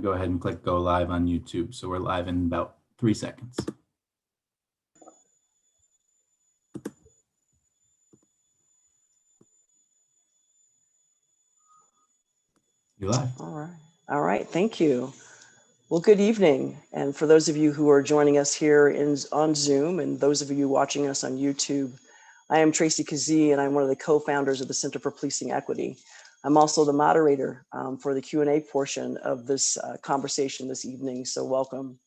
to go ahead and click go live on YouTube. So we're live in about 3 seconds. You're live. All right. Thank you. Well, good evening. And for those of you who are joining us here on Zoom and those of you watching us on YouTube, I am Tracy Kazee, and I'm one of the co-founders of the Center for Policing Equity. I'm also the moderator for the Q&A portion of this conversation this evening, so welcome.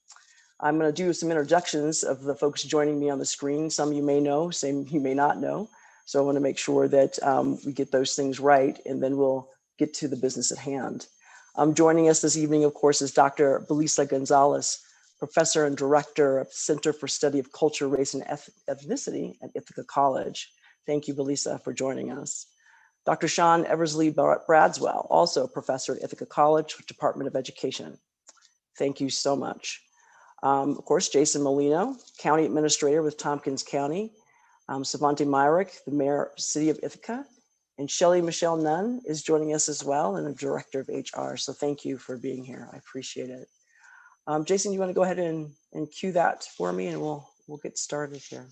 I'm going to do some introductions of the folks joining me on the screen. Some you may know, some you may not know. So I want to make sure that we get those things right, and then we'll get to the business at hand. Joining us this evening, of course, is Dr. Belisa Gonzalez, Professor and Director of Center for Study of Culture, Race, and Ethnicity at Ithaca College. Thank you, Belisa, for joining us. Dr. Sean Eversley Bradswell, also Professor at Ithaca College, Department of Education. Thank you so much. Of course, Jason Molino, County Administrator with Tompkins County. Savante Myrick, the Mayor of the City of Ithaca. And Shelley Michelle Nunn is joining us as well, and the Director of HR. So thank you for being here. I appreciate it. Jason, you want to go ahead and cue that for me, and we'll get started here.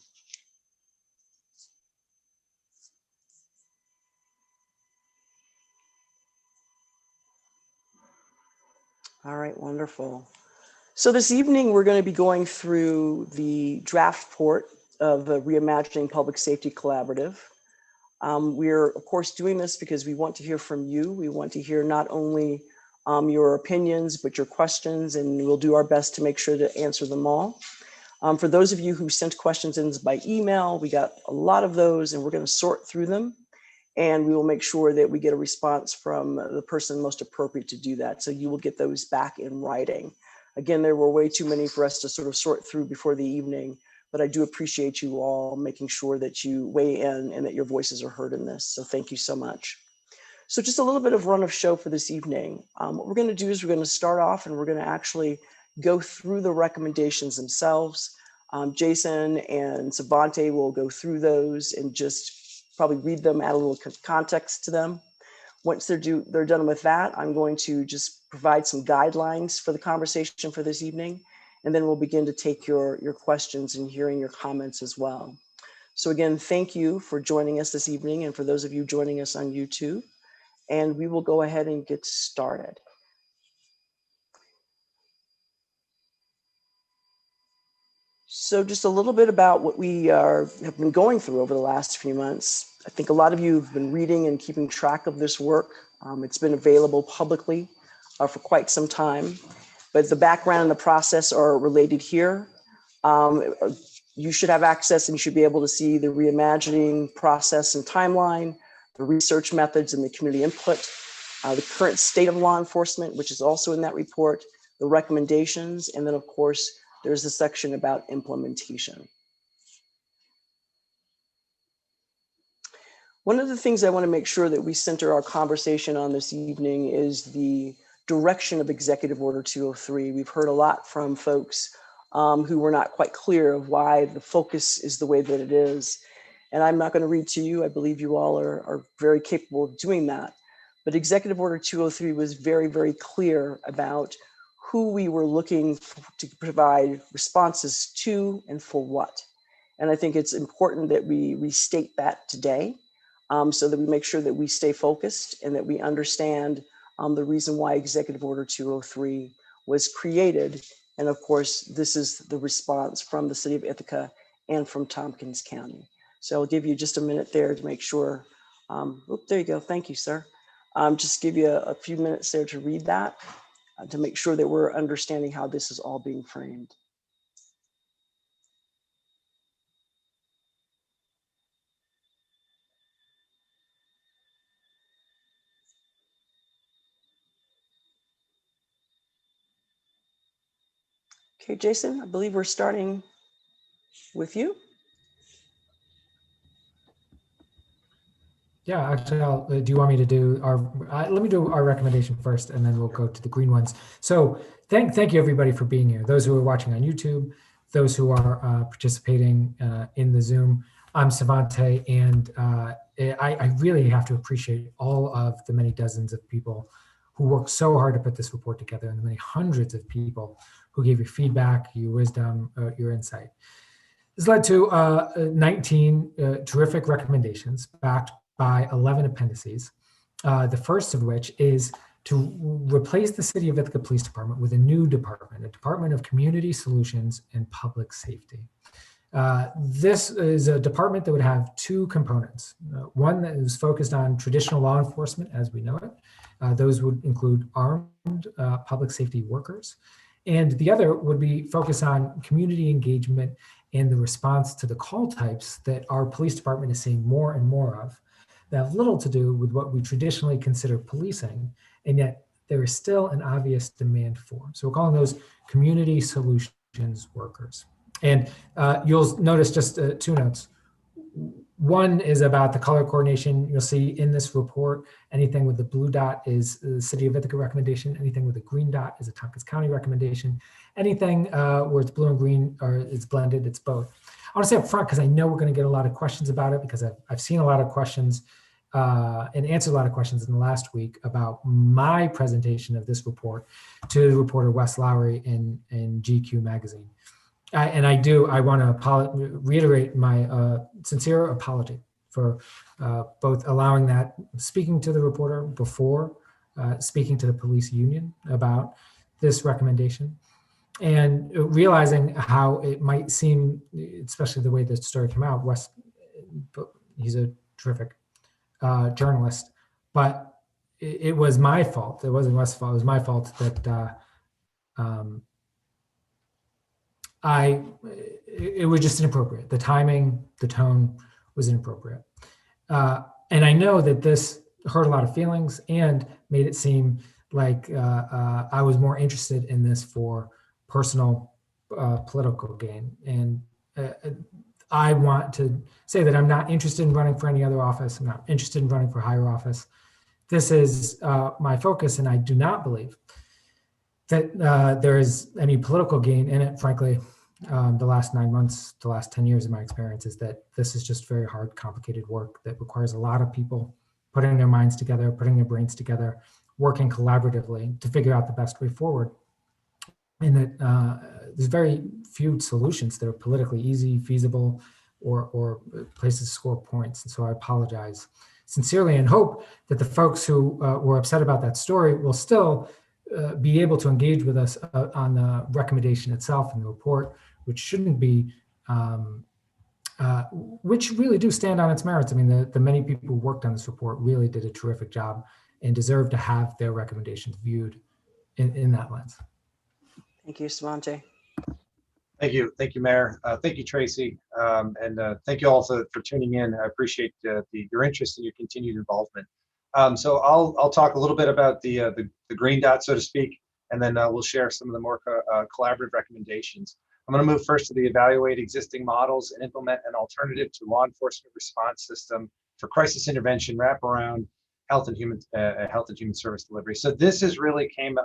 All right, wonderful. So this evening, we're going to be going through the draft report of the Reimagining Public Safety Collaborative. We're, of course, doing this because we want to hear from you. We want to hear not only your opinions, but your questions, and we'll do our best to make sure to answer them all. For those of you who sent questions in by email, we got a lot of those, and we're going to sort through them. And we will make sure that we get a response from the person most appropriate to do that. So you will get those back in writing. Again, there were way too many for us to sort of sort through before the evening, but I do appreciate you all making sure that you weigh in and that your voices are heard in this. So thank you so much. So just a little bit of run of show for this evening. What we're going to do is we're going to start off and we're going to actually go through the recommendations themselves. Jason and Savante will go through those and just probably read them, add a little context to them. Once they're done with that, I'm going to just provide some guidelines for the conversation for this evening, and then we'll begin to take your questions and hearing your comments as well. So again, thank you for joining us this evening, and for those of you joining us on YouTube, and we will go ahead and get started. So just a little bit about what we have been going through over the last few months. I think a lot of you have been reading and keeping track of this work. It's been available publicly for quite some time, but the background and the process are related here. You should have access and you should be able to see the reimagining process and timeline, the research methods and the community input, the current state of law enforcement, which is also in that report, the recommendations, and then of course, there's a section about implementation. One of the things I want to make sure that we center our conversation on this evening is the direction of Executive Order 203. We've heard a lot from folks who were not quite clear of why the focus is the way that it is. And I'm not going to read to you. I believe you all are very capable of doing that. But Executive Order 203 was very, very clear about who we were looking to provide responses to and for what. And I think it's important that we restate that today so that we make sure that we stay focused and that we understand the reason why Executive Order 203 was created. And of course, this is the response from the City of Ithaca and from Tompkins County. So I'll give you just a minute there to make sure. There you go. Thank you, sir. Just give you a few minutes there to read that. To make sure that we're understanding how this is all being framed. Okay, Jason, I believe we're starting with you. Yeah, actually, do you want me to do let me do our recommendation first, and then we'll go to the green ones. So thank you everybody for being here. Those who are watching on YouTube, those who are participating in the Zoom. I'm Savante, and I really have to appreciate all of the many dozens of people who worked so hard to put this report together, and the many hundreds of people who gave your feedback, your wisdom, your insight. This led to 19 terrific recommendations backed by 11 appendices. The first of which is to replace the City of Ithaca Police Department with a new department, a Department of Community Solutions and Public Safety. This is a department that would have two components. One that is focused on traditional law enforcement as we know it. Those would include armed public safety workers. And the other would be focused on community engagement and the response to the call types that our police department is seeing more and more of that have little to do with what we traditionally consider policing, and yet there is still an obvious demand for. So we're calling those community solutions workers. And you'll notice just two notes. One is about the color coordination. You'll see in this report, anything with the blue dot is the City of Ithaca recommendation. Anything with the green dot is a Tompkins County recommendation. Anything where it's blue and green or it's blended, it's both. I want to say up front, because I know we're going to get a lot of questions about it, because I've seen a lot of questions and answered a lot of questions in the last week about my presentation of this report to the reporter Wes Lowry in GQ magazine. I want to reiterate my sincere apology for both allowing that, speaking to the reporter before speaking to the police union about this recommendation, and realizing how it might seem, especially the way this story came out. Wes, he's a terrific journalist, but it was my fault. It wasn't Wes' fault. It was my fault that it was just inappropriate. The timing, the tone was inappropriate. And I know that this hurt a lot of feelings and made it seem like I was more interested in this for personal political gain. And I want to say that I'm not interested in running for any other office. I'm not interested in running for higher office. This is my focus, and I do not believe that there is any political gain in it. Frankly, the last 9 months, the last 10 years of my experience is that this is just very hard, complicated work that requires a lot of people putting their minds together, putting their brains together, working collaboratively to figure out the best way forward. And that there's very few solutions that are politically easy, feasible, or places to score points. And so I apologize sincerely and hope that the folks who were upset about that story will still be able to engage with us on the recommendation itself and the report, which shouldn't be, which really do stand on its merits. I mean, the many people who worked on this report really did a terrific job and deserve to have their recommendations viewed in that lens. Thank you, Savante. Thank you, Mayor. Thank you, Tracy, and thank you all for tuning in. I appreciate your interest and your continued involvement. So I'll talk a little bit about the green dot, so to speak, and then we'll share some of the more collaborative recommendations. I'm going to move first to the evaluate existing models and implement an alternative to law enforcement response system for crisis intervention, wraparound, health and human service delivery. So this is really came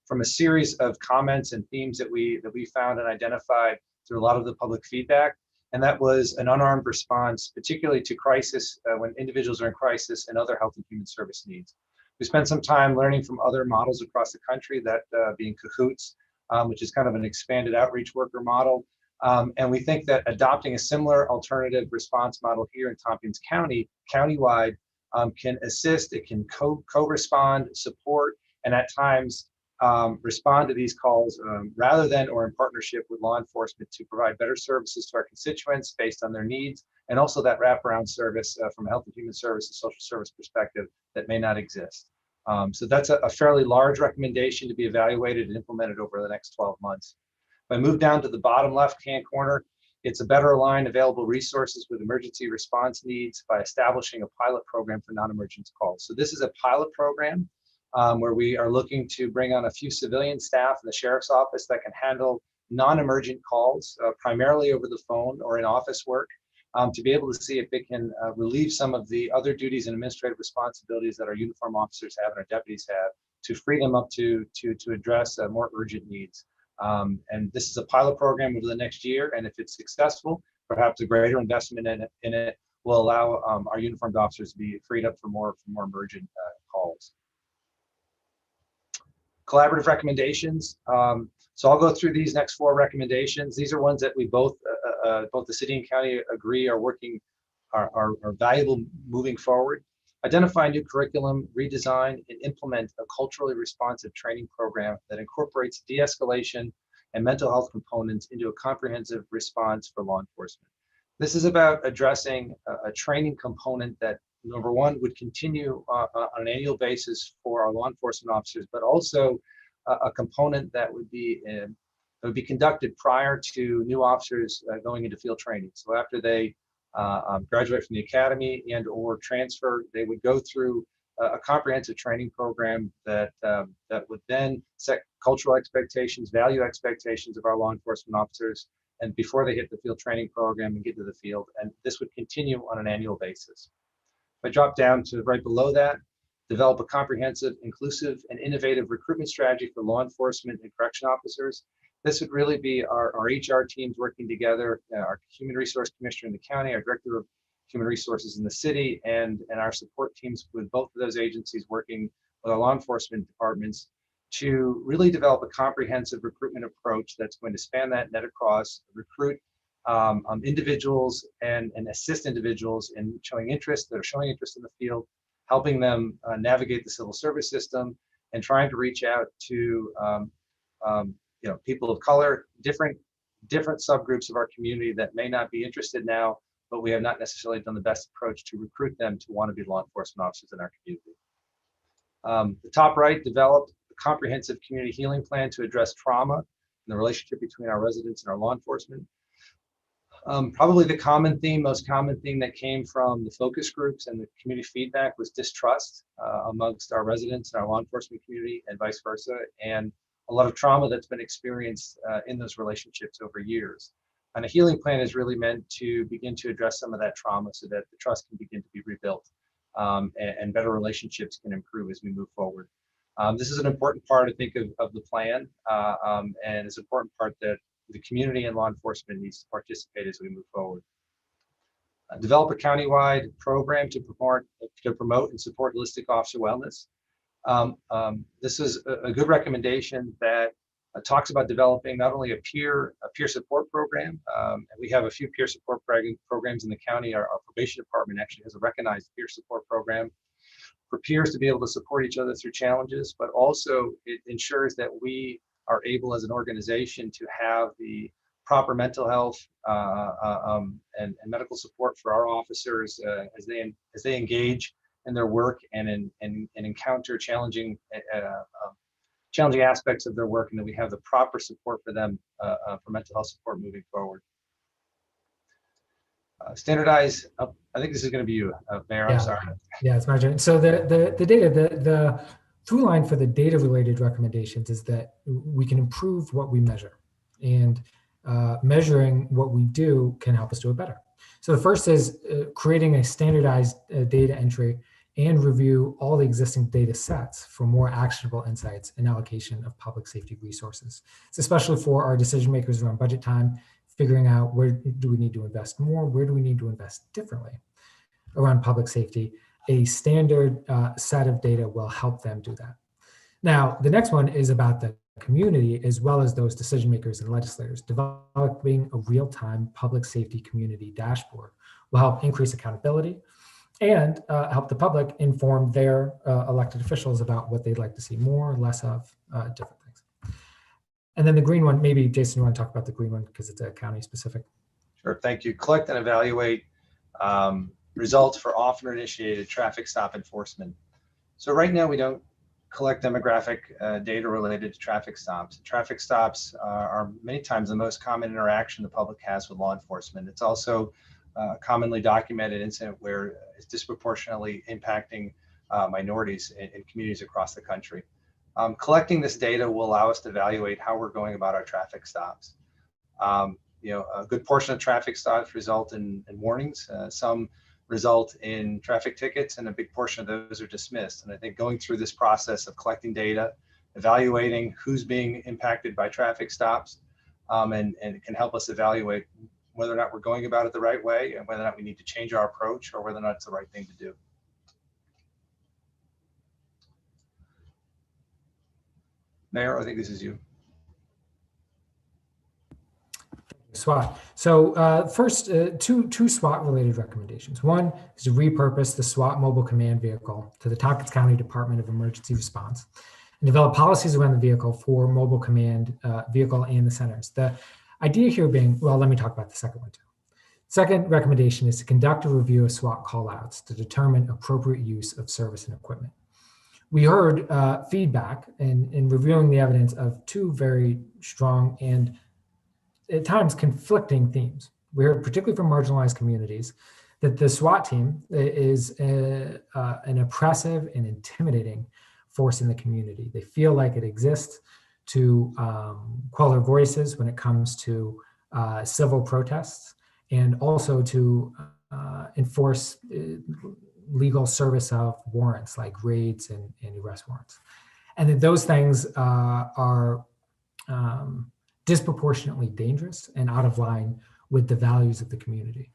from a series of comments and themes that we found and identified through a lot of the public feedback, and that was an unarmed response, particularly to crisis when individuals are in crisis and other health and human service needs. We spent some time learning from other models across the country, that being Cahoots, which is kind of an expanded outreach worker model. And we think that adopting a similar alternative response model here in Tompkins County, countywide, can assist, it can co-respond, support, and at times respond to these calls rather than or in partnership with law enforcement to provide better services to our constituents based on their needs, and also that wraparound service from a health and human service and social service perspective that may not exist. So that's a fairly large recommendation to be evaluated and implemented over the next 12 months. If I move down to the bottom left-hand corner, it's a better align available resources with emergency response needs by establishing a pilot program for non-emergency calls. So this is a pilot program where we are looking to bring on a few civilian staff in the sheriff's office that can handle non-emergent calls, primarily over the phone or in office work, to be able to see if it can relieve some of the other duties and administrative responsibilities that our uniform officers have and our deputies have, to free them up to address more urgent needs. And this is a pilot program over the next year, and if it's successful, perhaps a greater investment in it will allow our uniformed officers to be freed up for more emergent calls. Collaborative recommendations. So I'll go through these next 4 recommendations. These are ones that we both the city and county agree are valuable moving forward. Identify new curriculum, redesign, and implement a culturally responsive training program that incorporates de-escalation and mental health components into a comprehensive response for law enforcement. This is about addressing a training component that, number one, would continue on an annual basis for our law enforcement officers, but also a component that would be conducted prior to new officers going into field training. So after they graduate from the academy and or transfer, they would go through a comprehensive training program that would then set cultural expectations, value expectations of our law enforcement officers, and before they hit the field training program and get to the field. And this would continue on an annual basis. If I drop down to right below that, develop a comprehensive, inclusive, and innovative recruitment strategy for law enforcement and correction officers. This would really be our HR teams working together, our Human Resource Commissioner in the county, our Director of Human Resources in the city, and our support teams with both of those agencies working with our law enforcement departments to really develop a comprehensive recruitment approach that's going to span that net across, recruit individuals and assist individuals in showing interest, that are showing interest in the field, helping them navigate the civil service system, and trying to reach out to people of color, different subgroups of our community that may not be interested now, but we have not necessarily done the best approach to recruit them to want to be law enforcement officers in our community. The top right, developed a comprehensive community healing plan to address trauma and the relationship between our residents and our law enforcement. Probably the most common theme that came from the focus groups and the community feedback was distrust amongst our residents and our law enforcement community and vice versa, and a lot of trauma that's been experienced in those relationships over years. And a healing plan is really meant to begin to address some of that trauma so that the trust can begin to be rebuilt and better relationships can improve as we move forward. This is an important part, I think, of the plan, and it's an important part that the community and law enforcement needs to participate as we move forward. Develop a countywide program to promote and support holistic officer wellness. This is a good recommendation that talks about developing not only a peer support program, and we have a few peer support programs in the county. Our probation department actually has a recognized peer support program for peers to be able to support each other through challenges, but also it ensures that we are able as an organization to have the proper mental health and medical support for our officers as they engage in their work and encounter challenging aspects of their work, and that we have the proper support for them for mental health support moving forward. Standardize. I think this is going to be you, Mayor. I'm sorry. Yeah, it's my turn. So the data, the through line for the data related recommendations is that we can improve what we measure, and measuring what we do can help us do it better. So the first is creating a standardized data entry and review all the existing data sets for more actionable insights and allocation of public safety resources. It's especially for our decision makers around budget time, figuring out where do we need to invest more, where do we need to invest differently around public safety. A standard set of data will help them do that. Now, the next one is about the community as well as those decision makers and legislators. Developing a real-time public safety community dashboard will help increase accountability and help the public inform their elected officials about what they'd like to see more or less of, different things. And then the green one, maybe Jason, you want to talk about the green one because it's a county specific. Sure, thank you. Collect and evaluate results for officer initiated traffic stop enforcement. So right now we don't collect demographic data related to traffic stops. Traffic stops are many times the most common interaction the public has with law enforcement. It's also commonly documented incident where it's disproportionately impacting minorities in communities across the country. Collecting this data will allow us to evaluate how we're going about our traffic stops. A good portion of traffic stops result in warnings. Some result in traffic tickets, and a big portion of those are dismissed. And I think going through this process of collecting data, evaluating who's being impacted by traffic stops, and it can help us evaluate whether or not we're going about it the right way and whether or not we need to change our approach or whether or not it's the right thing to do. Mayor, I think this is you. SWAT. So first, two SWAT-related recommendations. One is to repurpose the SWAT mobile command vehicle to the Tompkins County Department of Emergency Response and develop policies around the vehicle for mobile command vehicle and the centers. The idea here being, well, let me talk about the second one too. Second recommendation is to conduct a review of SWAT callouts to determine appropriate use of service and equipment. We heard feedback in reviewing the evidence of two very strong and at times conflicting themes. We heard particularly from marginalized communities that the SWAT team is an oppressive and intimidating force in the community. They feel like it exists to quell their voices when it comes to civil protests and also to enforce legal service of warrants like raids and arrest warrants. And that those things are disproportionately dangerous and out of line with the values of the community.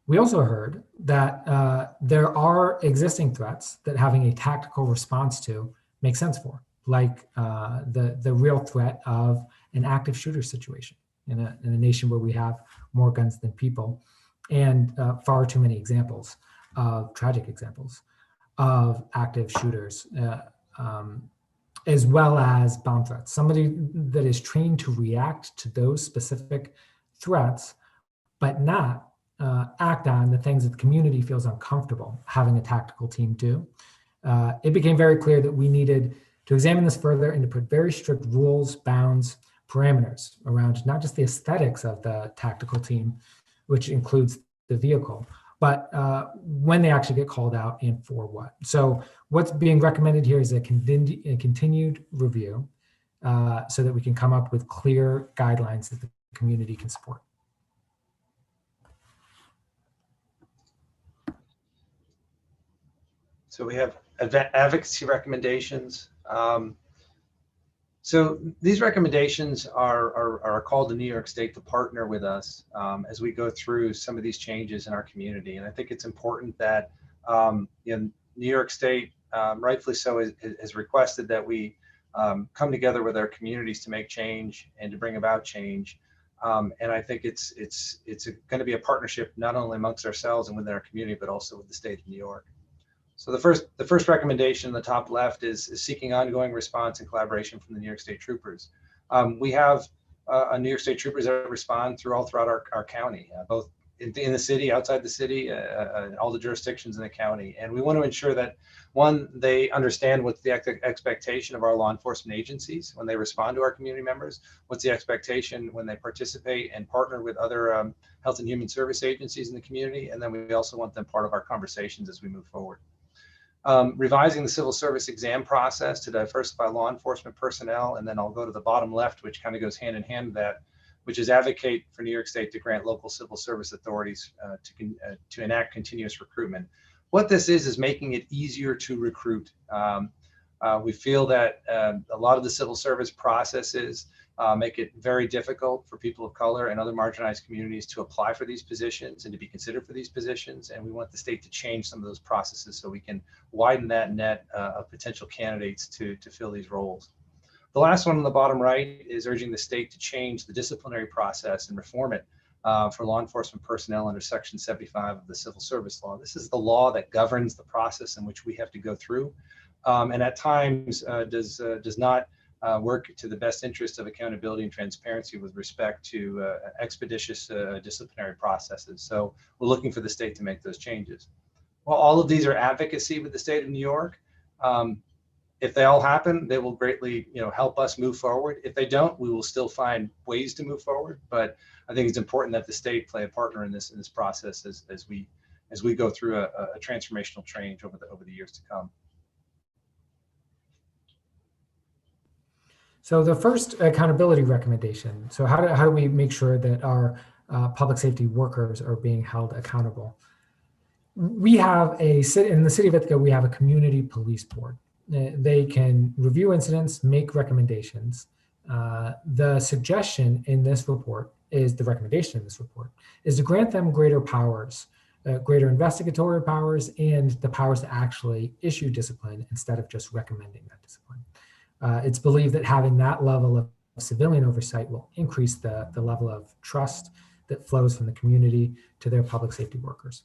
We also heard that there are existing threats that having a tactical response to makes sense for, like the real threat of an active shooter situation in a nation where we have more guns than people, and far too many examples of tragic examples of active shooters, as well as bomb threats. Somebody that is trained to react to those specific threats, but not act on the things that the community feels uncomfortable having a tactical team do. It became very clear that we needed to examine this further and to put very strict rules, bounds, parameters around not just the aesthetics of the tactical team, which includes the vehicle, but when they actually get called out and for what. So what's being recommended here is a continued review so that we can come up with clear guidelines that the community can support. So we have advocacy recommendations. So these recommendations are a call to New York State to partner with us as we go through some of these changes in our community. And I think it's important that New York State, rightfully so, has requested that we come together with our communities to make change and to bring about change. And I think it's going to be a partnership not only amongst ourselves and within our community, but also with the state of New York. So the first recommendation in the top left is seeking ongoing response and collaboration from the New York State Troopers. We have New York State Troopers that respond throughout our county, both in the city, outside the city, all the jurisdictions in the county. And we want to ensure that, one, they understand what's the expectation of our law enforcement agencies when they respond to our community members, what's the expectation when they participate and partner with other health and human service agencies in the community. And then we also want them part of our conversations as we move forward. Revising the civil service exam process to diversify law enforcement personnel. And then I'll go to the bottom left, which kind of goes hand in hand with that, which is advocate for New York State to grant local civil service authorities to enact continuous recruitment. What this is making it easier to recruit. We feel that a lot of the civil service processes make it very difficult for people of color and other marginalized communities to apply for these positions and to be considered for these positions. And we want the state to change some of those processes so we can widen that net of potential candidates to fill these roles. The last one on the bottom right is urging the state to change the disciplinary process and reform it for law enforcement personnel under Section 75 of the Civil Service Law. This is the law that governs the process in which we have to go through, and at times does not work to the best interest of accountability and transparency with respect to expeditious disciplinary processes. So we're looking for the state to make those changes. Well, all of these are advocacy with the state of New York. If they all happen, they will greatly, help us move forward. If they don't, we will still find ways to move forward. But I think it's important that the state play a partner in this process as we go through a transformational change over the years to come. So the first accountability recommendation. So how do we make sure that our public safety workers are being held accountable? We have in the city of Ithaca, we have a community police board. They can review incidents, make recommendations. The suggestion in this report the recommendation in this report is to grant them greater powers, greater investigatory powers, and the powers to actually issue discipline instead of just recommending that discipline. It's believed that having that level of civilian oversight will increase the level of trust that flows from the community to their public safety workers.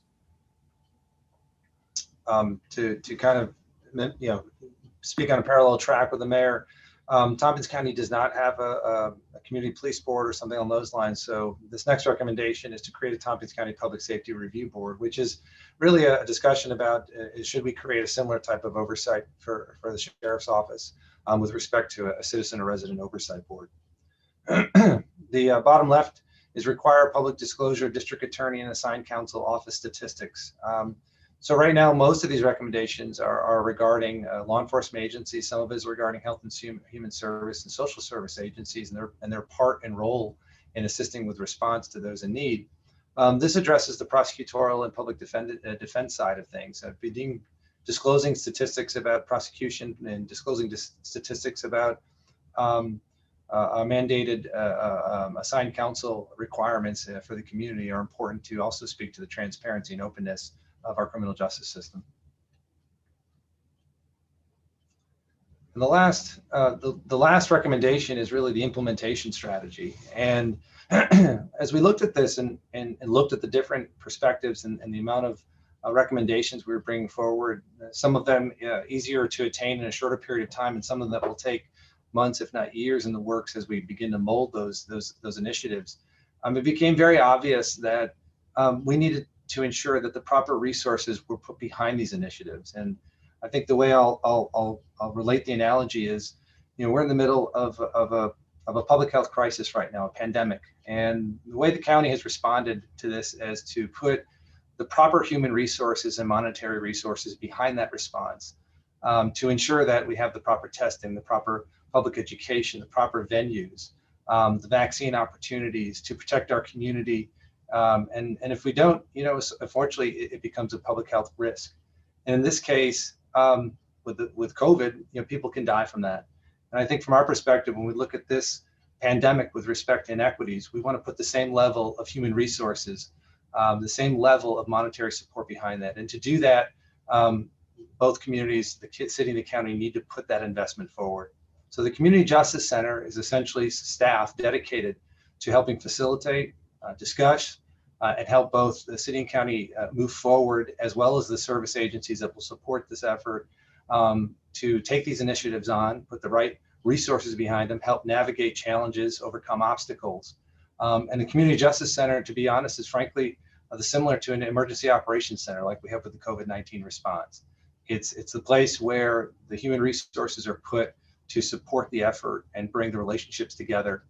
To kind of, speak on a parallel track with the mayor, Tompkins County does not have a community police board or something on those lines. So this next recommendation is to create a Tompkins County Public Safety Review Board, which is really a discussion about should we create a similar type of oversight for the sheriff's office with respect to a citizen or resident oversight board. The bottom left is require public disclosure of district attorney and assigned counsel office statistics. So right now, most of these recommendations are regarding law enforcement agencies. Some of it is regarding health and human service and social service agencies and their part and role in assisting with response to those in need. This addresses the prosecutorial and public defense side of things. Disclosing statistics about prosecution and disclosing statistics about mandated assigned counsel requirements for the community are important to also speak to the transparency and openness of our criminal justice system. And the last recommendation is really the implementation strategy. And as we looked at this and looked at the different perspectives and the amount of recommendations we were bringing forward, some of them easier to attain in a shorter period of time, and some of them will take months, if not years, in the works as we begin to mold those initiatives. It became very obvious that we needed to ensure that the proper resources were put behind these initiatives. And I think the way I'll relate the analogy is, we're in the middle of a public health crisis right now, a pandemic. And the way the county has responded to this is to put the proper human resources and monetary resources behind that response to ensure that we have the proper testing, the proper public education, the proper venues, the vaccine opportunities to protect our community. And if we don't, unfortunately, it becomes a public health risk. And in this case, with COVID, people can die from that. And I think from our perspective, when we look at this pandemic with respect to inequities, we want to put the same level of human resources, the same level of monetary support behind that. And to do that, both communities, the city and the county, need to put that investment forward. So the Community Justice Center is essentially staff dedicated to helping facilitate, discuss, and help both the city and county move forward, as well as the service agencies that will support this effort to take these initiatives on, put the right resources behind them, help navigate challenges, overcome obstacles. And the Community Justice Center, to be honest, is frankly similar to an emergency operations center like we have with the COVID-19 response. It's the place where the human resources are put to support the effort and bring the relationships together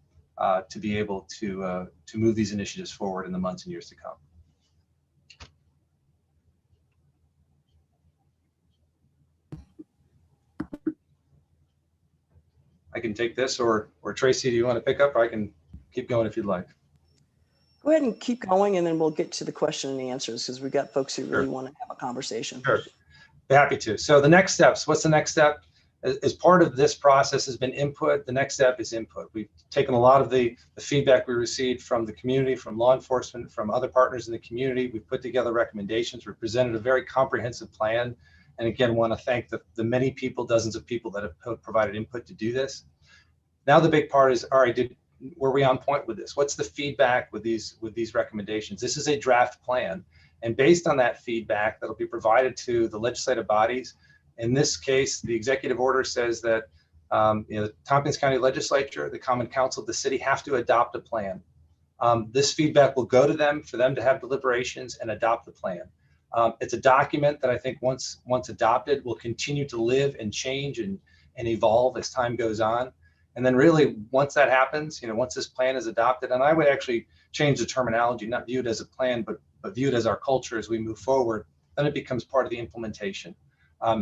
to be able to move these initiatives forward in the months and years to come. I can take this, or Tracy, do you want to pick up? Or I can keep going if you'd like. Go ahead and keep going, and then we'll get to the question and answers, because we've got folks who really Sure. want to have a conversation. Sure, be happy to. So the next steps, what's the next step? As part of this process has been input. The next step is input. We've taken a lot of the feedback we received from the community, from law enforcement, from other partners in the community. We've put together recommendations. We've presented a very comprehensive plan. And again, want to thank the many people, dozens of people that have provided input to do this. Now the big part is, all right, were we on point with this? What's the feedback with these recommendations? This is a draft plan. And based on that feedback that'll be provided to the legislative bodies, in this case, the executive order says that the Tompkins County Legislature, the Common Council of the city have to adopt a plan. This feedback will go to them for them to have deliberations and adopt the plan. It's a document that I think once adopted will continue to live and change and evolve as time goes on. And then really, once that happens, once this plan is adopted, and I would actually change the terminology, not view it as a plan, but view it as our culture as we move forward, then it becomes part of the implementation.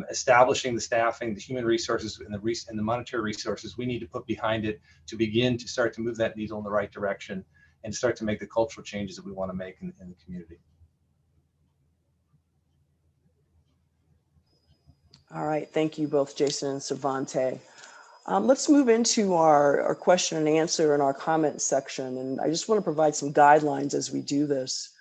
Establishing the staffing, the human resources, and the monetary resources we need to put behind it to begin to start to move that needle in the right direction and start to make the cultural changes that we want to make in the community. All right, thank you both, Jason and Savante. Let's move into our question and answer and our comment section. And I just want to provide some guidelines as we do this.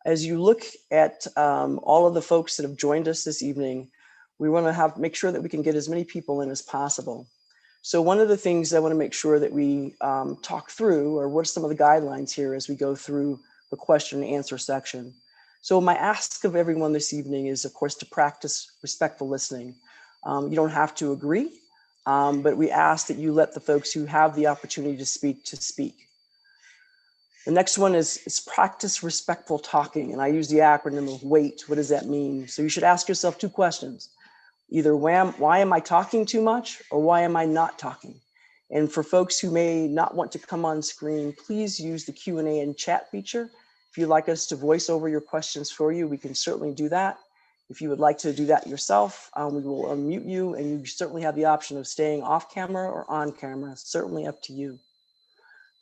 As you look at all of the folks that have joined us this evening, we want to make sure that we can get as many people in as possible. So one of the things I want to make sure that we talk through, or what are some of the guidelines here as we go through the question and answer section. So my ask of everyone this evening is, of course, to practice respectful listening. You don't have to agree, but we ask that you let the folks who have the opportunity to speak. The next one is practice respectful talking. And I use the acronym of WAIT. What does that mean? So you should ask yourself 2 questions. Either why am I talking too much, or why am I not talking? And for folks who may not want to come on screen, please use the Q&A and chat feature. If you'd like us to voice over your questions for you, we can certainly do that. If you would like to do that yourself, we will unmute you, and you certainly have the option of staying off camera or on camera, certainly up to you.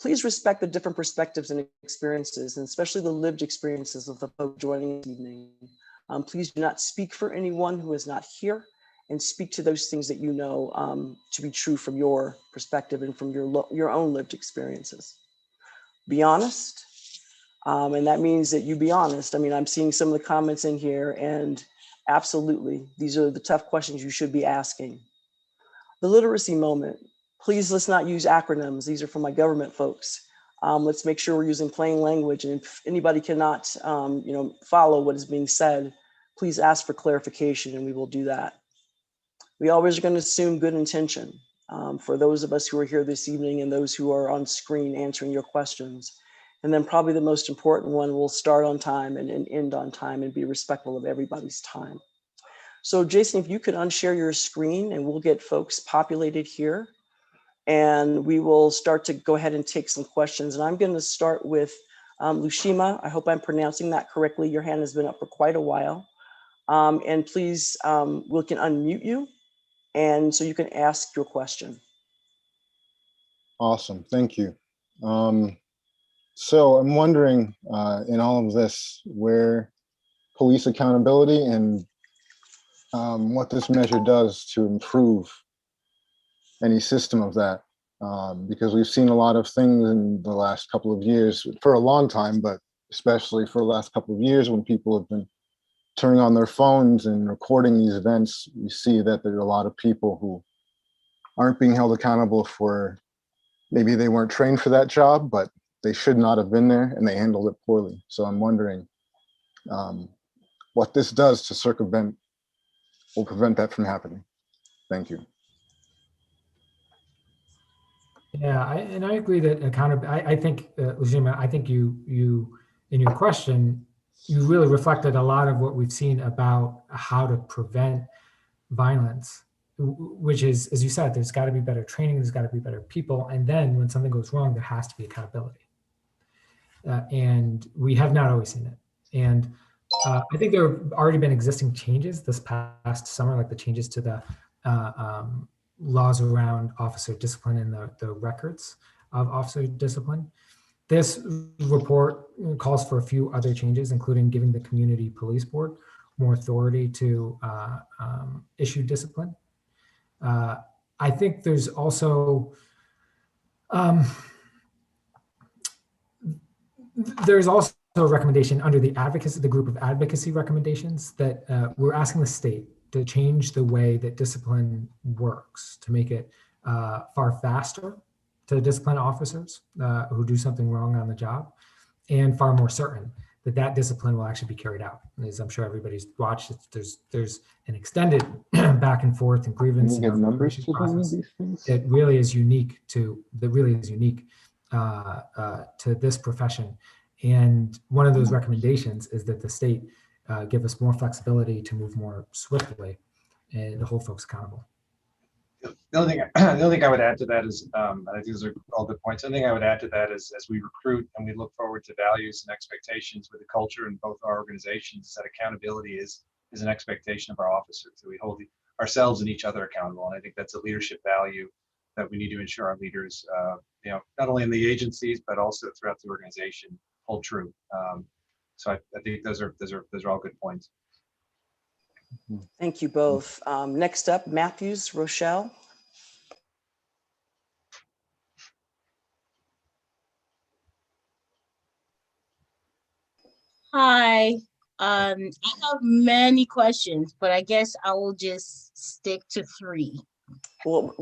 Please respect the different perspectives and experiences, and especially the lived experiences of the folks joining this evening. Please do not speak for anyone who is not here, and speak to those things that you know to be true from your perspective and from your own lived experiences. Be honest, and that means that you be honest. I mean, I'm seeing some of the comments in here, and absolutely, these are the tough questions you should be asking. The literacy moment. Please, let's not use acronyms. These are from my government folks. Let's make sure we're using plain language. And if anybody cannot, follow what is being said, please ask for clarification, and we will do that. We always are going to assume good intention for those of us who are here this evening and those who are on screen answering your questions. And then probably the most important one, we'll start on time and end on time and be respectful of everybody's time. So Jason, if you could unshare your screen, and we'll get folks populated here. And we will start to go ahead and take some questions. And I'm going to start with Lushima. I hope I'm pronouncing that correctly. Your hand has been up for quite a while. And please, we can unmute you, and so you can ask your question. Awesome, thank you. So I'm wondering, in all of this, where police accountability and what this measure does to improve any system of that, because we've seen a lot of things in the last couple of years, for a long time, but especially for the last couple of years, when people have been turning on their phones and recording these events, we see that there are a lot of people who aren't being held accountable for, maybe they weren't trained for that job, but they should not have been there and they handled it poorly. So I'm wondering what this does to circumvent or prevent that from happening. Thank you. Yeah, I agree that accountability. I think, Ujima, I think you in your question, you really reflected a lot of what we've seen about how to prevent violence, which is, as you said, there's got to be better training, there's got to be better people, and then when something goes wrong, there has to be accountability. And we have not always seen it. And I think there have already been existing changes this past summer, like the changes to the laws around officer discipline and the records of officer discipline. This report calls for a few other changes, including giving the community police board more authority to issue discipline. I think there's also a recommendation under the advocacy, the group of advocacy recommendations, that we're asking the state to change the way that discipline works, to make it far faster to discipline officers who do something wrong on the job, and far more certain that that discipline will actually be carried out. As I'm sure everybody's watched, there's an extended back and forth and grievance Can you give numbers to process these things? that really is unique to this profession. And one of those recommendations is that the state give us more flexibility to move more swiftly and to hold folks accountable. The only thing I would add to that is, I think those are all good points. The only thing I would add to that is, as we recruit and we look forward to values and expectations with the culture in both our organizations, that accountability is an expectation of our officers, that we hold ourselves and each other accountable. And I think that's a leadership value that we need to ensure our leaders, not only in the agencies, but also throughout the organization, hold true. So I think those are all good points. Thank you both. Next up, Matthews, Rochelle. Hi. I have many questions, but I guess I will just stick to 3. Well,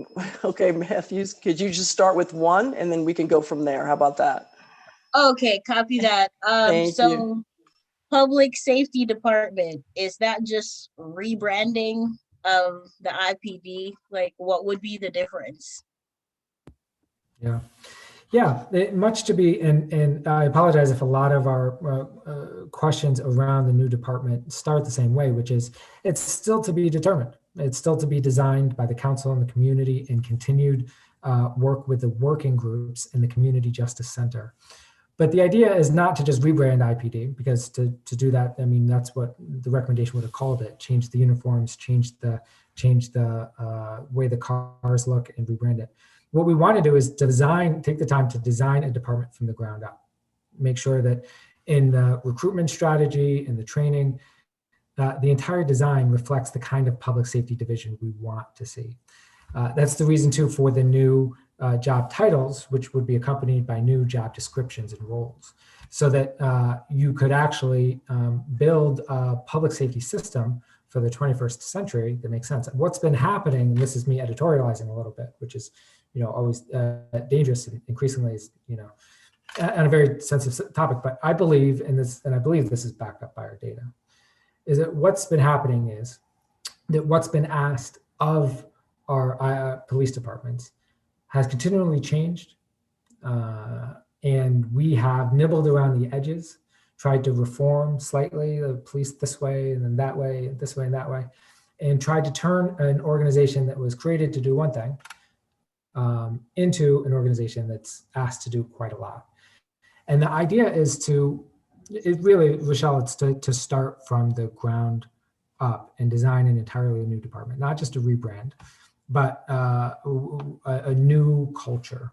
okay, Matthews, could you just start with one and then we can go from there? How about that? Okay, copy that. Thank So you. public safety department, is that just rebranding of the IPD? Like, what would be the difference? Yeah. Yeah, much to be, and I apologize if a lot of our questions around the new department start the same way, which is it's still to be determined. It's still to be designed by the council and the community and continued work with the working groups in the Community Justice Center. But the idea is not to just rebrand IPD, because to do that, I mean, that's what the recommendation would have called it: change the uniforms, change the way the cars look, and rebrand it. What we want to do is take the time to design a department from the ground up. Make sure that in the recruitment strategy, in the training, the entire design reflects the kind of public safety division we want to see. That's the reason too for the new job titles, which would be accompanied by new job descriptions and roles, so that you could actually build a public safety system for the 21st century that makes sense. And what's been happening, and this is me editorializing a little bit, which is always dangerous and increasingly is, on a very sensitive topic, but I believe in this, and I believe this is backed up by our data, is that what's been happening is that what's been asked of our police departments has continually changed, and we have nibbled around the edges, tried to reform slightly the police this way and then that way, and this way and that way, and tried to turn an organization that was created to do one thing into an organization that's asked to do quite a lot. And the idea is Rochelle, it's to start from the ground up and design an entirely new department, not just a rebrand, but a new culture.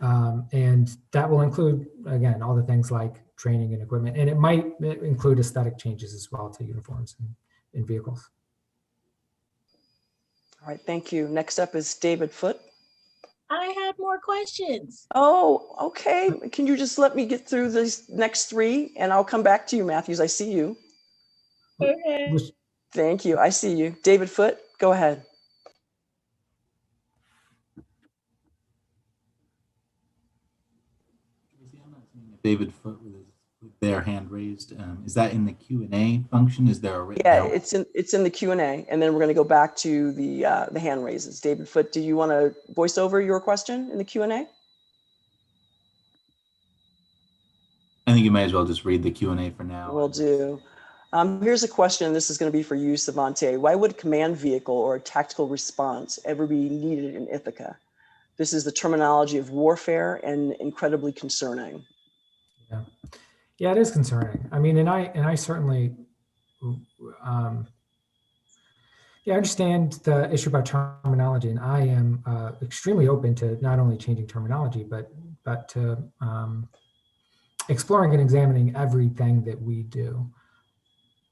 And that will include, again, all the things like training and equipment, and it might include aesthetic changes as well to uniforms and vehicles. All right, thank you. Next up is David Foote. I had more questions. Oh, okay. Can you just let me get through these next three and I'll come back to you, Matthews. I see you. Okay. Thank you. I see you. David Foote, go ahead. David Foote with their hand raised. Is that in the Q&A function? Is there a written Yeah, out? it's in the Q&A, and then we're going to go back to the hand raises. David Foote, do you want to voice over your question in the Q&A? I think you might as well just read the Q&A for now. Will do. Here's a question. This is going to be for you, Savante. Why would a command vehicle or a tactical response ever be needed in Ithaca? This is the terminology of warfare and incredibly concerning. Yeah, it is concerning. I mean, and I certainly, I understand the issue about terminology, and I am extremely open to not only changing terminology, but to exploring and examining everything that we do.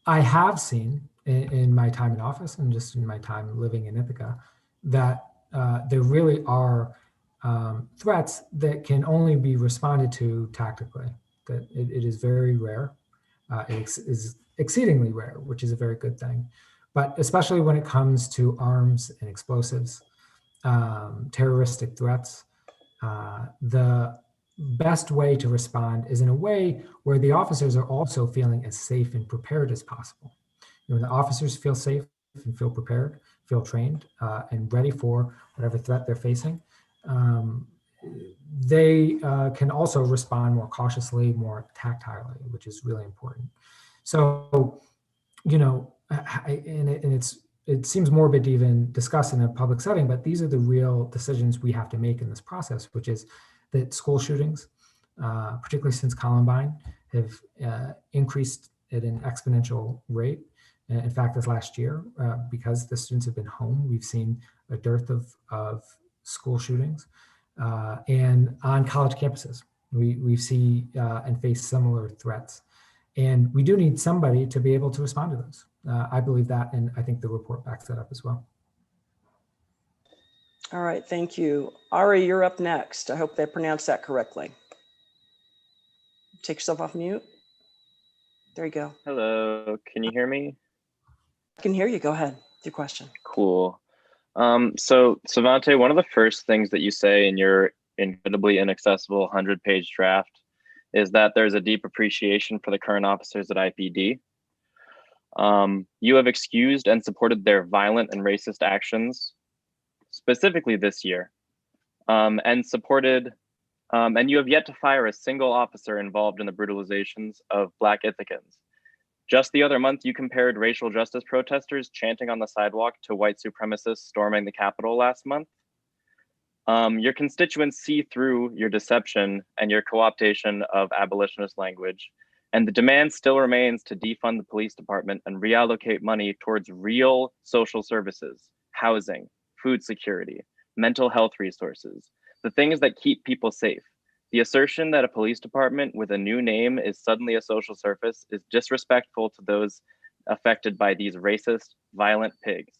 I have seen in my time in office and just in my time living in Ithaca that there really are threats that can only be responded to tactically. That it is very rare. It is exceedingly rare, which is a very good thing. But especially when it comes to arms and explosives, terroristic threats, the best way to respond is in a way where the officers are also feeling as safe and prepared as possible. When the officers feel safe and feel prepared, feel trained, and ready for whatever threat they're facing, they can also respond more cautiously, more tactilely, which is really important. So, it seems morbid to even discuss in a public setting, but these are the real decisions we have to make in this process, which is that school shootings, particularly since Columbine, have increased at an exponential rate. In fact, this last year, because the students have been home, we've seen a dearth of school shootings. And on college campuses, we see and face similar threats. And we do need somebody to be able to respond to those. I believe that, and I think the report backs that up as well. All right, thank you. Ari, you're up next. I hope I pronounced that correctly. Take yourself off mute. There you go. Hello, can you hear me? I can hear you. Go ahead with your question. Cool. So Savante, one of the first things that you say in your incredibly inaccessible 100-page draft is that there's a deep appreciation for the current officers at IPD. You have excused and supported their violent and racist actions, specifically this year, and you have yet to fire a single officer involved in the brutalizations of Black Ithacans. Just the other month, you compared racial justice protesters chanting on the sidewalk to white supremacists storming the Capitol last month. Your constituents see through your deception and your co-optation of abolitionist language, and the demand still remains to defund the police department and reallocate money towards real social services, housing, food security, mental health resources, the things that keep people safe. The assertion that a police department with a new name is suddenly a social service is disrespectful to those affected by these racist, violent pigs.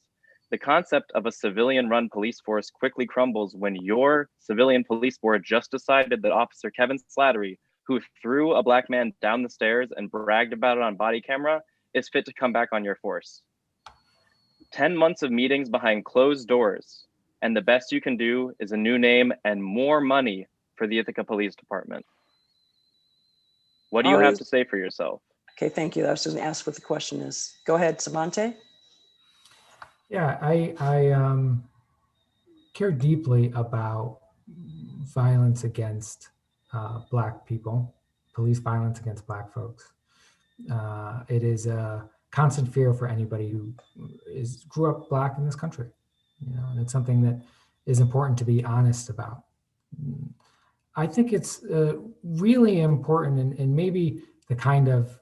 The concept of a civilian-run police force quickly crumbles when your civilian police board just decided that Officer Kevin Slattery, who threw a Black man down the stairs and bragged about it on body camera, is fit to come back on your force. 10 months of meetings behind closed doors, and the best you can do is a new name and more money for the Ithaca Police Department. What do you have to say for yourself? Okay, thank you. I was just going to ask what the question is. Go ahead, Savante. Yeah, I care deeply about violence against Black people, police violence against Black folks. It is a constant fear for anybody who grew up Black in this country, and it's something that is important to be honest about. I think it's really important, and maybe the kind of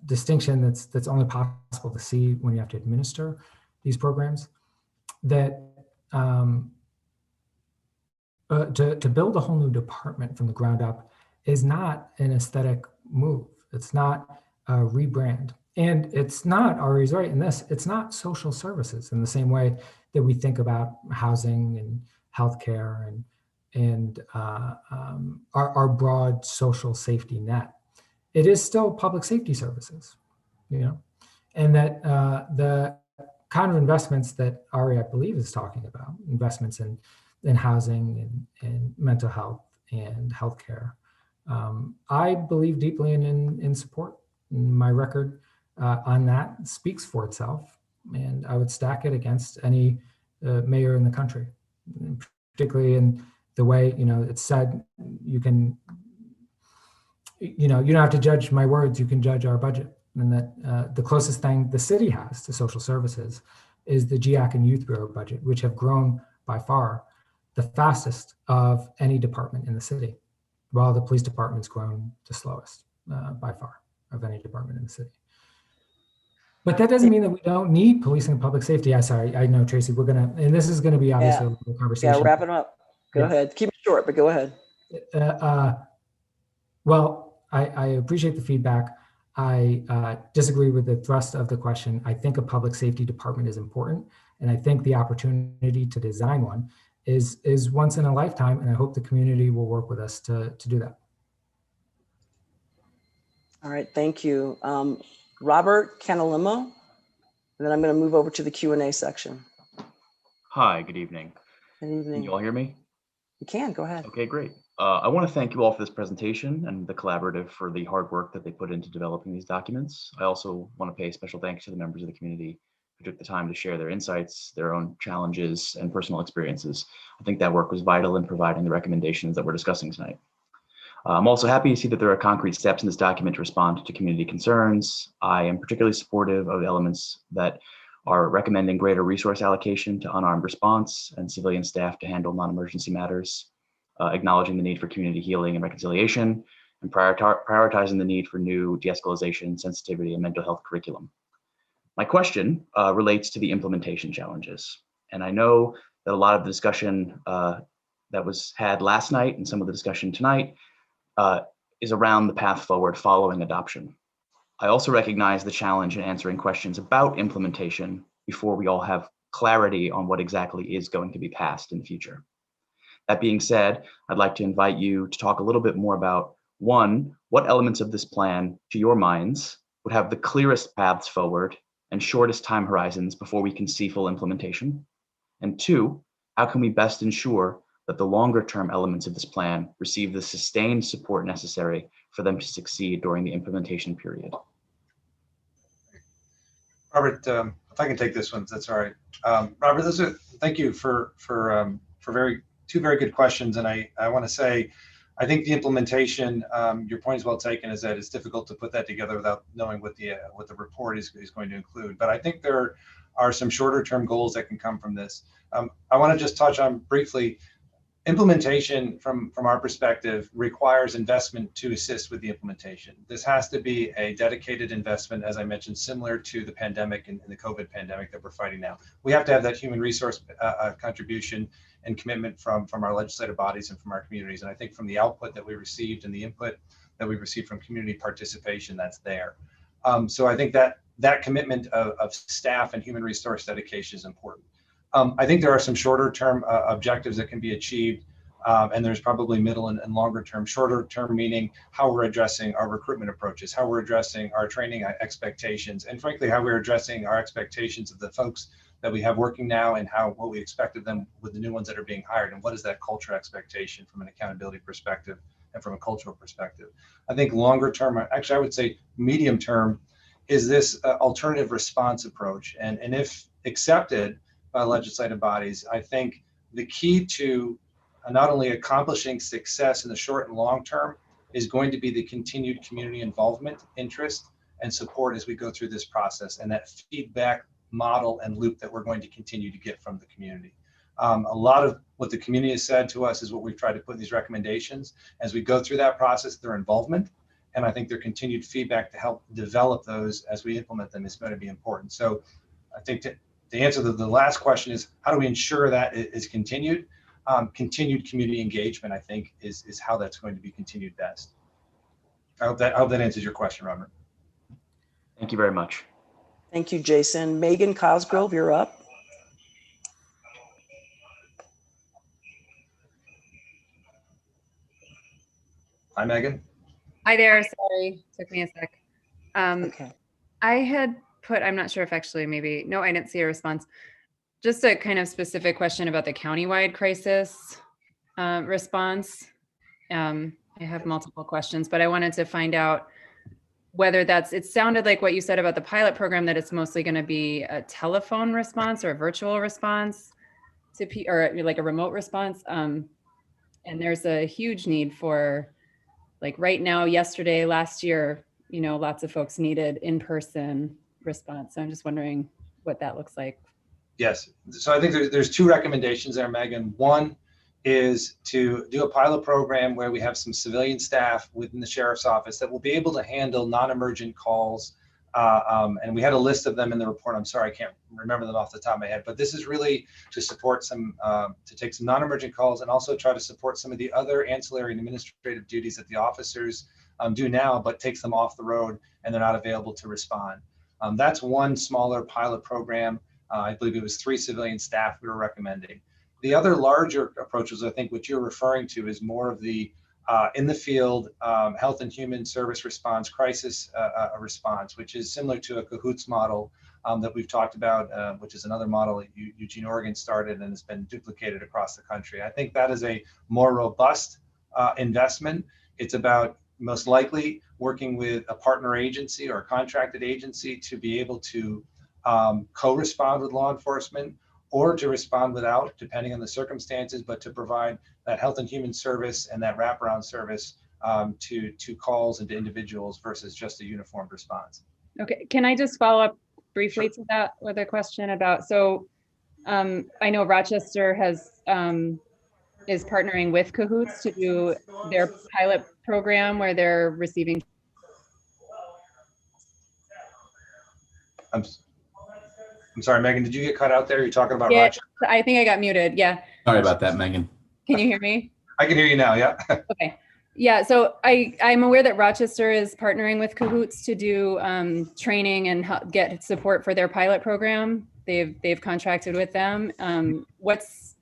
distinction that's only possible to see when you have to administer these programs, that to build a whole new department from the ground up is not an aesthetic move. It's not a rebrand. And it's not, Ari's right in this, it's not social services in the same way that we think about housing and healthcare and our broad social safety net. It is still public safety services, and that the kind of investments that Ari, I believe, is talking about, investments in housing and mental health and healthcare. I believe deeply in support. My record on that speaks for itself, and I would stack it against any mayor in the country, particularly in the way it's said. You can, you don't have to judge my words. You can judge our budget, and that the closest thing the city has to social services is the GIAC and Youth Bureau budget, which have grown by far the fastest of any department in the city, while the police department's grown the slowest by far of any department in the city. But that doesn't mean that we don't need policing and public safety. Sorry, I know, Tracy, and this is gonna be obviously a conversation. Yeah, wrap it up. Go ahead. Keep it short, but go ahead. Well, I appreciate the feedback. I disagree with the thrust of the question. I think a public safety department is important, and I think the opportunity to design one is once in a lifetime, and I hope the community will work with us to do that. All right, thank you. Robert Canalimo, and then I'm going to move over to the Q&A section. Hi, good evening. Good evening. Can you all hear me? You can, go ahead. Okay, great. I want to thank you all for this presentation and the collaborative for the hard work that they put into developing these documents. I also want to pay special thanks to the members of the community who took the time to share their insights, their own challenges, and personal experiences. I think that work was vital in providing the recommendations that we're discussing tonight. I'm also happy to see that there are concrete steps in this document to respond to community concerns. I am particularly supportive of elements that are recommending greater resource allocation to unarmed response and civilian staff to handle non-emergency matters, acknowledging the need for community healing and reconciliation, and prioritizing the need for new de-escalation, sensitivity, and mental health curriculum. My question relates to the implementation challenges. And I know that a lot of the discussion that was had last night and some of the discussion tonight is around the path forward following adoption. I also recognize the challenge in answering questions about implementation before we all have clarity on what exactly is going to be passed in the future. That being said, I'd like to invite you to talk a little bit more about, one, what elements of this plan, to your minds, would have the clearest paths forward and shortest time horizons before we can see full implementation? And two, how can we best ensure that the longer term elements of this plan receive the sustained support necessary for them to succeed during the implementation period? Robert, if I can take this one, if that's all right. Robert, thank you for two very good questions. And I want to say, I think the implementation, your point is well taken, is that it's difficult to put that together without knowing what the report is going to include. But I think there are some shorter term goals that can come from this. I want to just touch on briefly, implementation from our perspective requires investment to assist with the implementation. This has to be a dedicated investment, as I mentioned, similar to the pandemic and the COVID pandemic that we're fighting now. We have to have that human resource contribution and commitment from our legislative bodies and from our communities. And I think from the output that we received and the input that we received from community participation, that's there. So I think that commitment of staff and human resource dedication is important. I think there are some shorter term objectives that can be achieved, and there's probably middle and longer term. Shorter term meaning how we're addressing our recruitment approaches, how we're addressing our training expectations, and frankly, how we're addressing our expectations of the folks that we have working now and what we expect of them with the new ones that are being hired, and what is that culture expectation from an accountability perspective and from a cultural perspective. I think longer term, actually I would say medium term, is this alternative response approach, and if accepted by legislative bodies, I think the key to not only accomplishing success in the short and long term is going to be the continued community involvement, interest, and support as we go through this process, and that feedback model and loop that we're going to continue to get from the community. A lot of what the community has said to us is what we've tried to put in these recommendations. As we go through that process, their involvement, and I think their continued feedback to help develop those as we implement them is going to be important. So I think the answer to the last question is, how do we ensure that is continued? Continued community engagement, I think, is how that's going to be continued best. I hope that answers your question, Robert. Thank you very much. Thank you, Jason. Megan Cosgrove, you're up. Hi, Megan. Hi there. Sorry, took me a sec. Okay. I had put, I'm not sure if actually maybe, no, I didn't see a response. Just a kind of specific question about the countywide crisis response. I have multiple questions, but I wanted to find out whether it sounded like what you said about the pilot program, that it's mostly going to be a telephone response or a virtual response or like a remote response. And there's a huge need for, like right now, yesterday, last year, lots of folks needed in-person response. So I'm just wondering what that looks like. Yes. So I think there's two recommendations there, Megan. One is to do a pilot program where we have some civilian staff within the sheriff's office that will be able to handle non-emergent calls. And we had a list of them in the report. I'm sorry, I can't remember them off the top of my head, but this is really to support to take some non-emergent calls and also try to support some of the other ancillary and administrative duties that the officers do now, but takes them off the road and they're not available to respond. That's one smaller pilot program. I believe it was 3 civilian staff we were recommending. The other larger approaches, I think what you're referring to, is more of the in the field health and human service response, crisis response, which is similar to a CAHOOTS model that we've talked about, which is another model that Eugene, Oregon started and has been duplicated across the country. I think that is a more robust investment. It's about most likely working with a partner agency or a contracted agency to be able to co-respond with law enforcement, or to respond without, depending on the circumstances, but to provide that health and human service and that wraparound service to calls and to individuals versus just a uniformed response. Okay, can I just follow up briefly to that with a question about, so I know Rochester is partnering with CAHOOTS to do their pilot program where they're receiving. I'm sorry, Megan, did you get cut out there? You're talking about Yeah, Rochester? I think I got muted. Yeah. Sorry about that, Megan. Can you hear me? I can hear you now, yeah. Okay. Yeah, so I'm aware that Rochester is partnering with CAHOOTS to do training and help get support for their pilot program. They've contracted with them. What's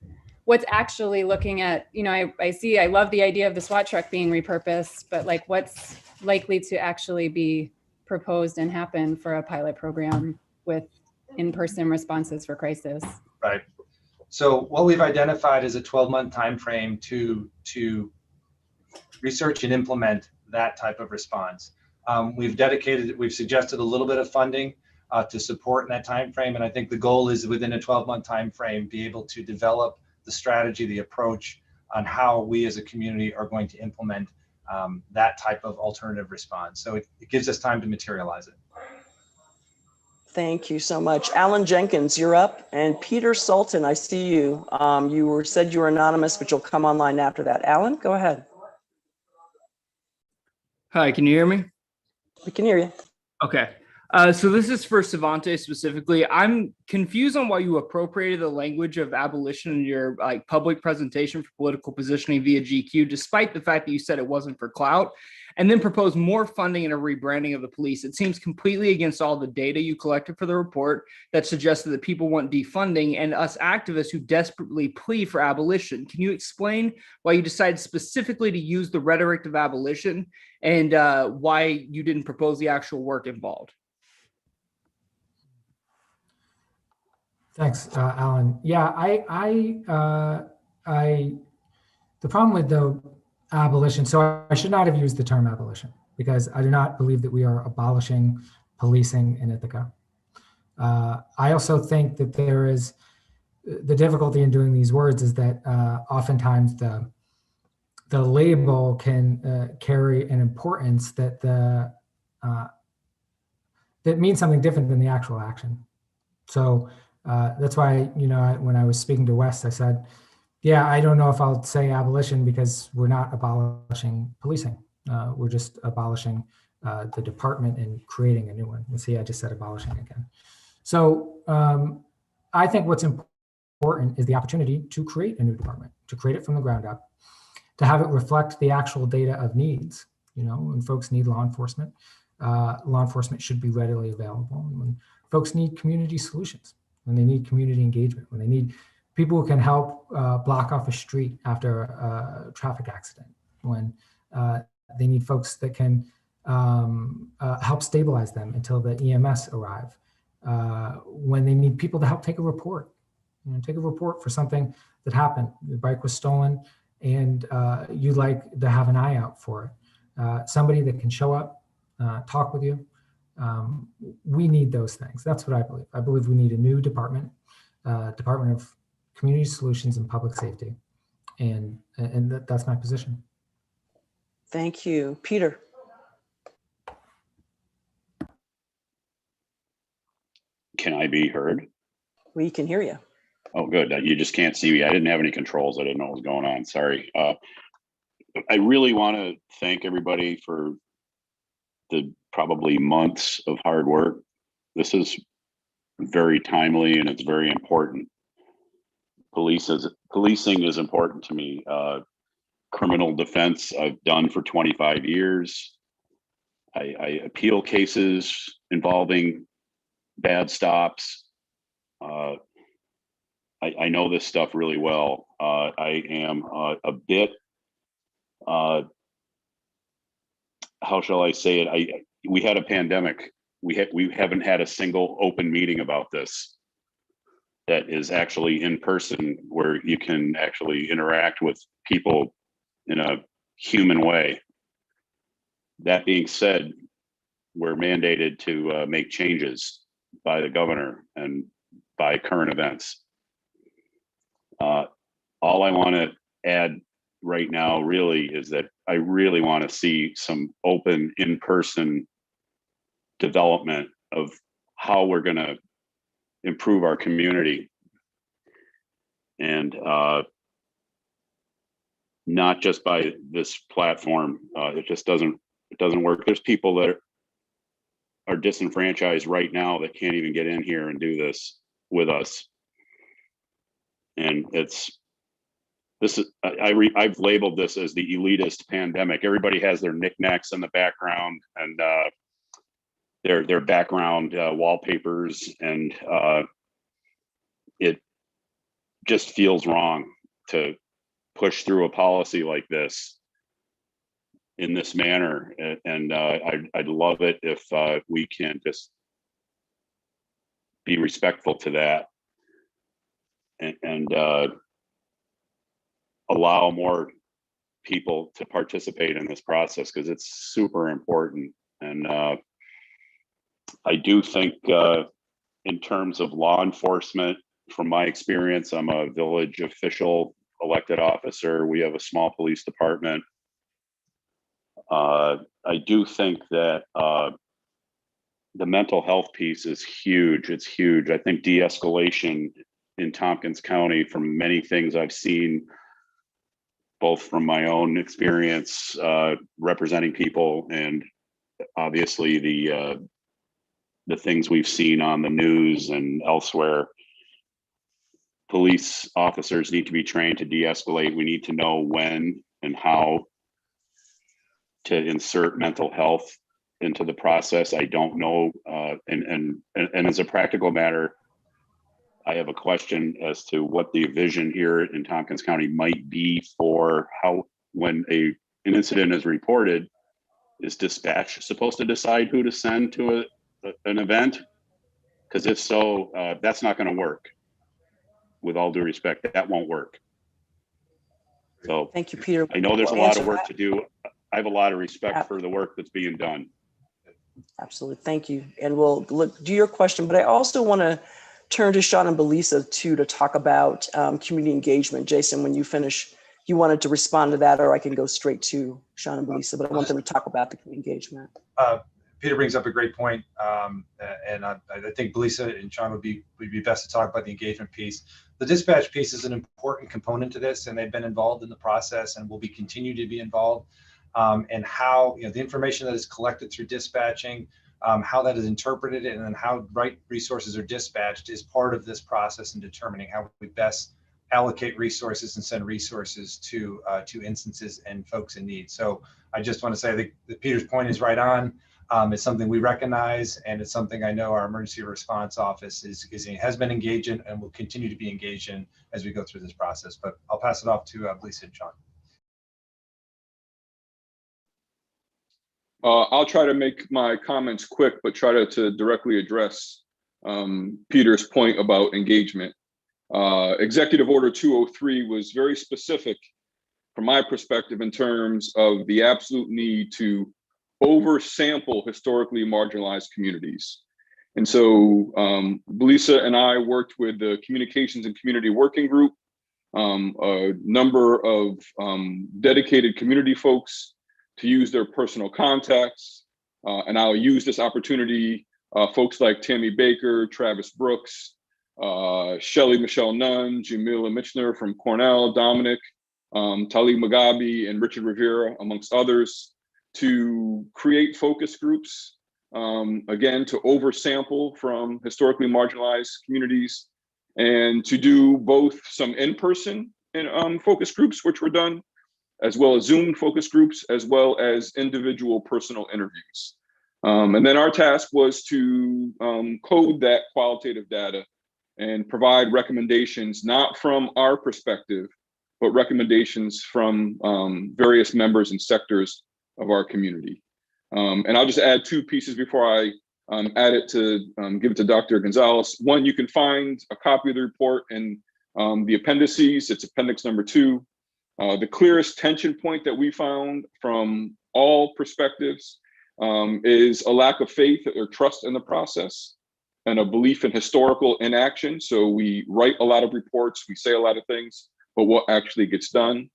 actually looking at, I love the idea of the SWAT truck being repurposed, but like what's likely to actually be proposed and happen for a pilot program with in-person responses for crisis? Right. So what we've identified is a 12-month time frame to research and implement that type of response. We've suggested a little bit of funding to support in that time frame, and I think the goal is within a 12-month time frame be able to develop the strategy, the approach on how we as a community are going to implement that type of alternative response. So it gives us time to materialize it. Thank you so much. Alan Jenkins, you're up. And Peter Sultan, I see you. Said you were anonymous, but you'll come online after that. Alan, go ahead. Hi, can you hear me? We can hear you. Okay. So this is for Savante specifically. I'm confused on why you appropriated the language of abolition in your public presentation for political positioning via GQ, despite the fact that you said it wasn't for clout, and then proposed more funding and a rebranding of the police. It seems completely against all the data you collected for the report that suggested that people want defunding and us activists who desperately plead for abolition. Can you explain why you decided specifically to use the rhetoric of abolition and why you didn't propose the actual work involved? Thanks, Alan. Yeah, the problem with the abolition, so I should not have used the term abolition because I do not believe that we are abolishing policing in Ithaca. I also think that there is the difficulty in doing these words is that oftentimes the label can carry an importance that that means something different than the actual action. So that's why, when I was speaking to Wes, I said, yeah, I don't know if I'll say abolition because we're not abolishing policing. We're just abolishing the department and creating a new one. And see, I just said abolishing again. So I think what's important is the opportunity to create a new department, to create it from the ground up, to have it reflect the actual data of needs. When folks need law enforcement should be readily available. And when folks need community solutions, when they need community engagement, when they need people who can help block off a street after a traffic accident, when they need folks that can help stabilize them until the EMS arrive, when they need people to help take a report, take a report for something that happened. Your bike was stolen and you'd like to have an eye out for it. Somebody that can show up, talk with you. We need those things. That's what I believe. I believe we need a new department, Department of Community Solutions and Public Safety. And that's my position. Thank you. Peter. Can I be heard? We can hear you. Oh, good. You just can't see me. I didn't have any controls. I didn't know what was going on. Sorry. I really want to thank everybody for the probably months of hard work. This is very timely and it's very important. Policing is important to me. Criminal defense I've done for 25 years. I appeal cases involving bad stops. I know this stuff really well. I am a bit, how shall I say it? We had a pandemic. We haven't had a single open meeting about this that is actually in person where you can actually interact with people in a human way. That being said, we're mandated to make changes by the governor and by current events. All I want to add right now really is that I really want to see some open in-person development of how we're going to improve our community, and not just by this platform. It just doesn't work. There's people that are disenfranchised right now that can't even get in here and do this with us. And I've labeled this as the elitist pandemic. Everybody has their knickknacks in the background and their background wallpapers, and it just feels wrong to push through a policy like this in this manner. And I'd love it if we can just be respectful to that. and allow more people to participate in this process, because it's super important. And I do think in terms of law enforcement, from my experience, I'm a village official, elected officer. We have a small police department. I do think that the mental health piece is huge. It's huge. I think de-escalation in Tompkins County, from many things I've seen, both from my own experience representing people, and obviously the things we've seen on the news and elsewhere. Police officers need to be trained to de-escalate. We need to know when and how to insert mental health into the process. I don't know, and as a practical matter, I have a question as to what the vision here in Tompkins County might be for how, when an incident is reported, is dispatch supposed to decide who to send to an event? Because if so, that's not going to work. With all due respect, that won't work. So Thank you, Peter. I know there's a lot of work to do. I have a lot of respect for the work that's being done. Absolutely. Thank you. And we'll look, do your question, but I also want to turn to Sean and Belisa too, to talk about community engagement. Jason, when you finish, you wanted to respond to that, or I can go straight to Sean and Belisa, but I want them to talk about the community engagement. Peter brings up a great point, and I think Belisa and Sean would be best to talk about the engagement piece. The dispatch piece is an important component to this, and they've been involved in the process and will be continue to be involved. And how, the information that is collected through dispatching, how that is interpreted, and then how right resources are dispatched is part of this process in determining how we best allocate resources and send resources to instances and folks in need. So I just want to say that Peter's point is right on. It's something we recognize, and it's something I know our emergency response office has been engaged in and will continue to be engaged in as we go through this process. But I'll pass it off to Belisa and Sean. I'll try to make my comments quick, but try to directly address Peter's point about engagement. Executive Order 203 was very specific from my perspective in terms of the absolute need to oversample historically marginalized communities. And so Belisa and I worked with the Communications and Community Working Group, a number of dedicated community folks to use their personal contacts. And I'll use this opportunity, folks like Tammy Baker, Travis Brooks, Shelly Michelle Nunn, Jamila Michner from Cornell, Dominic, Talib Mugabe, and Richard Rivera, amongst others, to create focus groups, again, to oversample from historically marginalized communities, and to do both some in-person focus groups, which were done, as well as Zoom focus groups, as well as individual personal interviews. And then our task was to code that qualitative data and provide recommendations, not from our perspective, but recommendations from various members and sectors of our community. And I'll just add two pieces before I give it to Dr. Gonzalez. One, you can find a copy of the report in the appendices. It's appendix number 2. The clearest tension point that we found from all perspectives is a lack of faith or trust in the process and a belief in historical inaction. So we write a lot of reports, we say a lot of things, but what actually gets done?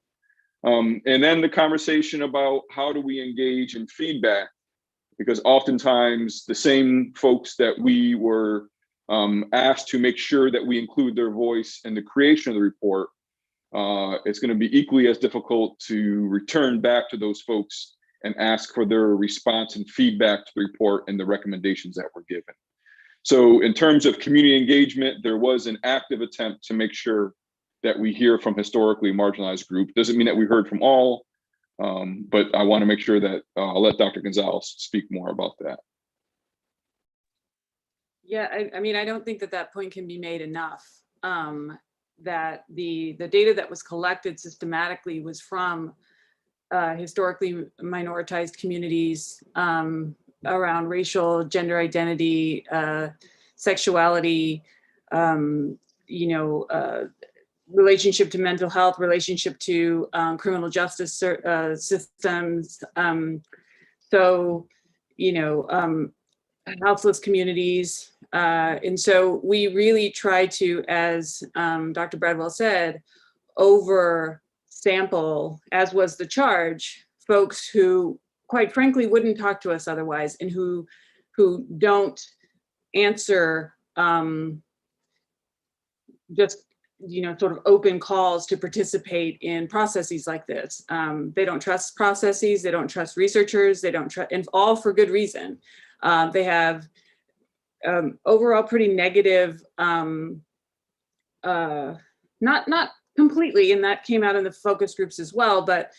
And then the conversation about how do we engage in feedback, because oftentimes the same folks that we were asked to make sure that we include their voice in the creation of the report, it's going to be equally as difficult to return back to those folks and ask for their response and feedback to the report and the recommendations that were given. So in terms of community engagement, there was an active attempt to make sure that we hear from historically marginalized groups. Doesn't mean that we heard from all, but I want to make sure that I'll let Dr. Gonzalez speak more about that. Yeah, I mean, I don't think that point can be made enough. That the data that was collected systematically was from historically minoritized communities around racial, gender identity, sexuality, relationship to mental health, relationship to criminal justice systems. Houseless communities. And so we really try to, as Dr. Bradwell said, over sample, as was the charge, folks who quite frankly wouldn't talk to us otherwise, and who don't answer just sort of open calls to participate in processes like this. They don't trust processes, they don't trust researchers, they don't trust, and all for good reason. They have overall pretty negative, not completely, and that came out in the focus groups as well, but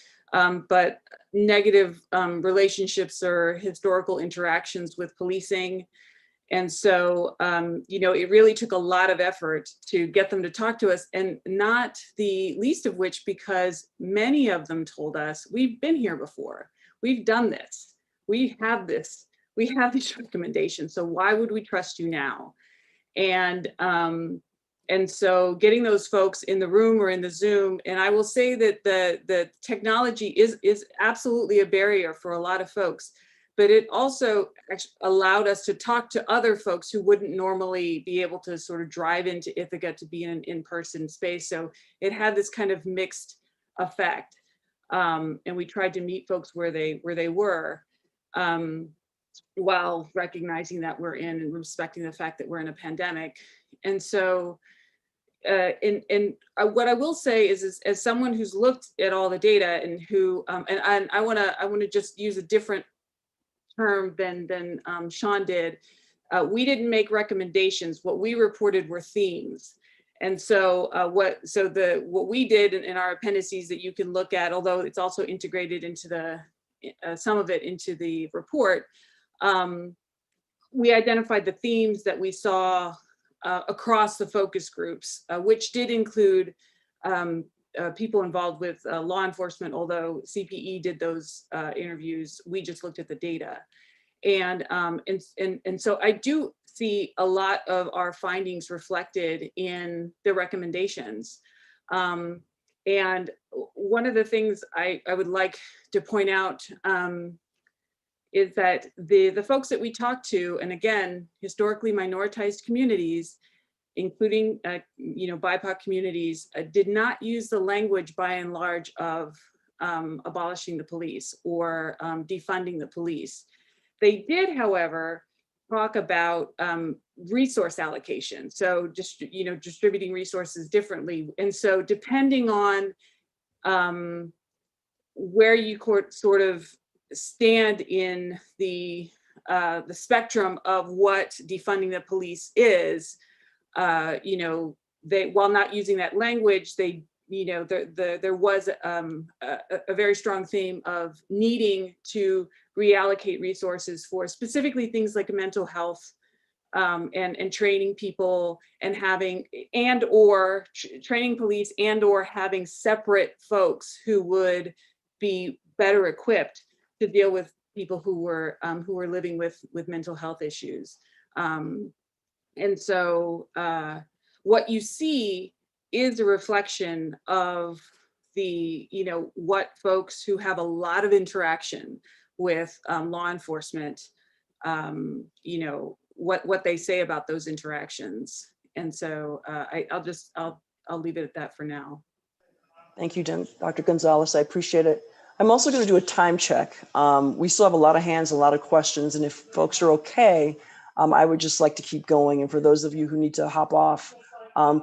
negative relationships or historical interactions with policing. And so, it really took a lot of effort to get them to talk to us, and not the least of which because many of them told us, we've been here before, we've done this, we have this, we have these recommendations, so why would we trust you now? And so getting those folks in the room or in the Zoom, and I will say that the technology is absolutely a barrier for a lot of folks, but it also allowed us to talk to other folks who wouldn't normally be able to sort of drive into Ithaca to be in an in-person space. So it had this kind of mixed effect. And we tried to meet folks where they were, while recognizing that we're in and respecting the fact that we're in a pandemic. And so, what I will say is as someone who's looked at all the data and who, and I wanna just use a different term than Sean did. We didn't make recommendations. What we reported were themes. And so what we did in our appendices that you can look at, although it's also integrated into some of it into the report, we identified the themes that we saw across the focus groups, which did include people involved with law enforcement, although CPE did those interviews. We just looked at the data. And so I do see a lot of our findings reflected in the recommendations. And one of the things I would like to point out is that the folks that we talked to, and again, historically minoritized communities, including BIPOC communities, did not use the language by and large of abolishing the police or defunding the police. They did, however, talk about resource allocation. So just distributing resources differently. And so depending on where you sort of stand in the spectrum of what defunding the police is, they, while not using that language, they, there was a very strong theme of needing to reallocate resources for specifically things like mental health, and training people and having, training police or having separate folks who would be better equipped to deal with people who were living with mental health issues. And so what you see is a reflection of the, what folks who have a lot of interaction with law enforcement, what they say about those interactions. And so I'll leave it at that for now. Thank you, Dr. Gonzalez. I appreciate it. I'm also going to do a time check. We still have a lot of hands, a lot of questions, and if folks are okay, I would just like to keep going. And for those of you who need to hop off,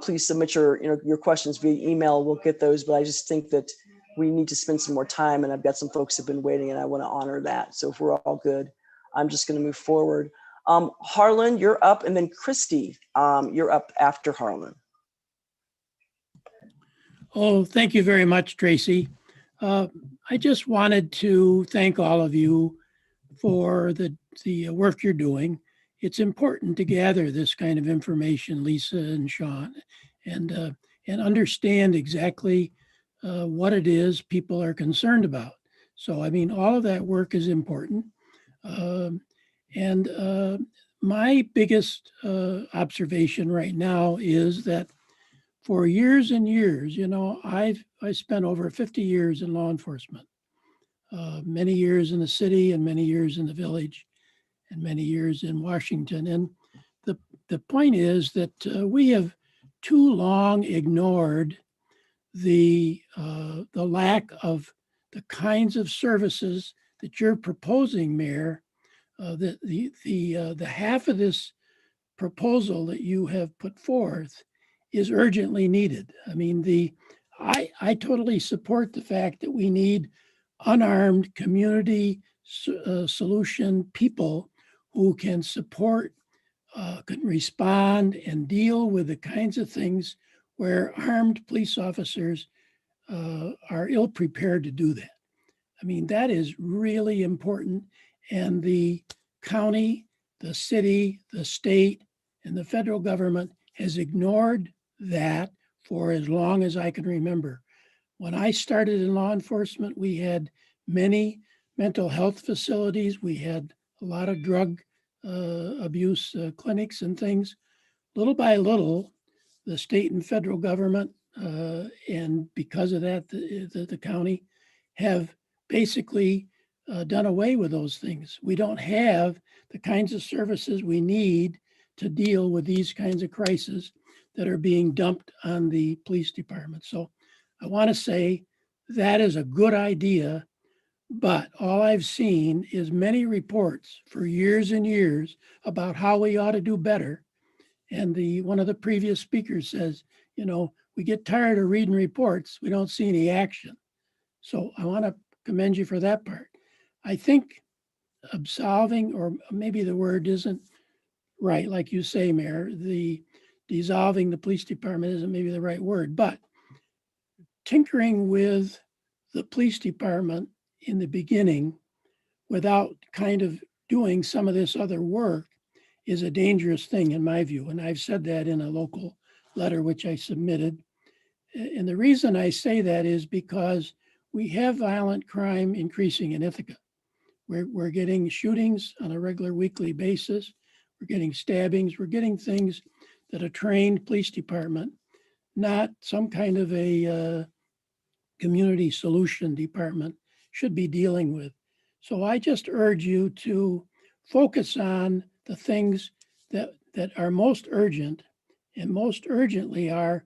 please submit your questions via email. We'll get those, but I just think that we need to spend some more time, and I've got some folks who've been waiting, and I want to honor that. So if we're all good, I'm just going to move forward. Harlan, you're up, and then Christy, you're up after Harlan. Oh, thank you very much, Tracy. I just wanted to thank all of you for the work you're doing. It's important to gather this kind of information, Lisa and Sean, and understand exactly what it is people are concerned about. So, I mean, all of that work is important. My biggest observation right now is that for years and years, I spent over 50 years in law enforcement, many years in the city and many years in the village and many years in Washington. And the point is that we have too long ignored the lack of the kinds of services that you're proposing, Mayor. The half of this proposal that you have put forth is urgently needed. I mean, I totally support the fact that we need unarmed community solution people who can support, can respond and deal with the kinds of things where armed police officers are ill prepared to do that. I mean, that is really important. And the county, the city, the state, and the federal government has ignored that for as long as I can remember. When I started in law enforcement, we had many mental health facilities. We had a lot of drug abuse clinics and things. Little by little, the state and federal government, and because of that, the county, have basically done away with those things. We don't have the kinds of services we need to deal with these kinds of crises that are being dumped on the police department. So I want to say that is a good idea, but all I've seen is many reports for years and years about how we ought to do better. And one of the previous speakers says, we get tired of reading reports, we don't see any action. So I want to commend you for that part. I think absolving, or maybe the word isn't right, like you say, Mayor, the dissolving the police department isn't maybe the right word, but tinkering with the police department in the beginning without kind of doing some of this other work is a dangerous thing in my view. And I've said that in a local letter, which I submitted. And the reason I say that is because we have violent crime increasing in Ithaca. We're getting shootings on a regular weekly basis. We're getting stabbings. We're getting things that a trained police department, not some kind of a community solution department, should be dealing with. So I just urge you to focus on the things that are most urgent, and most urgently are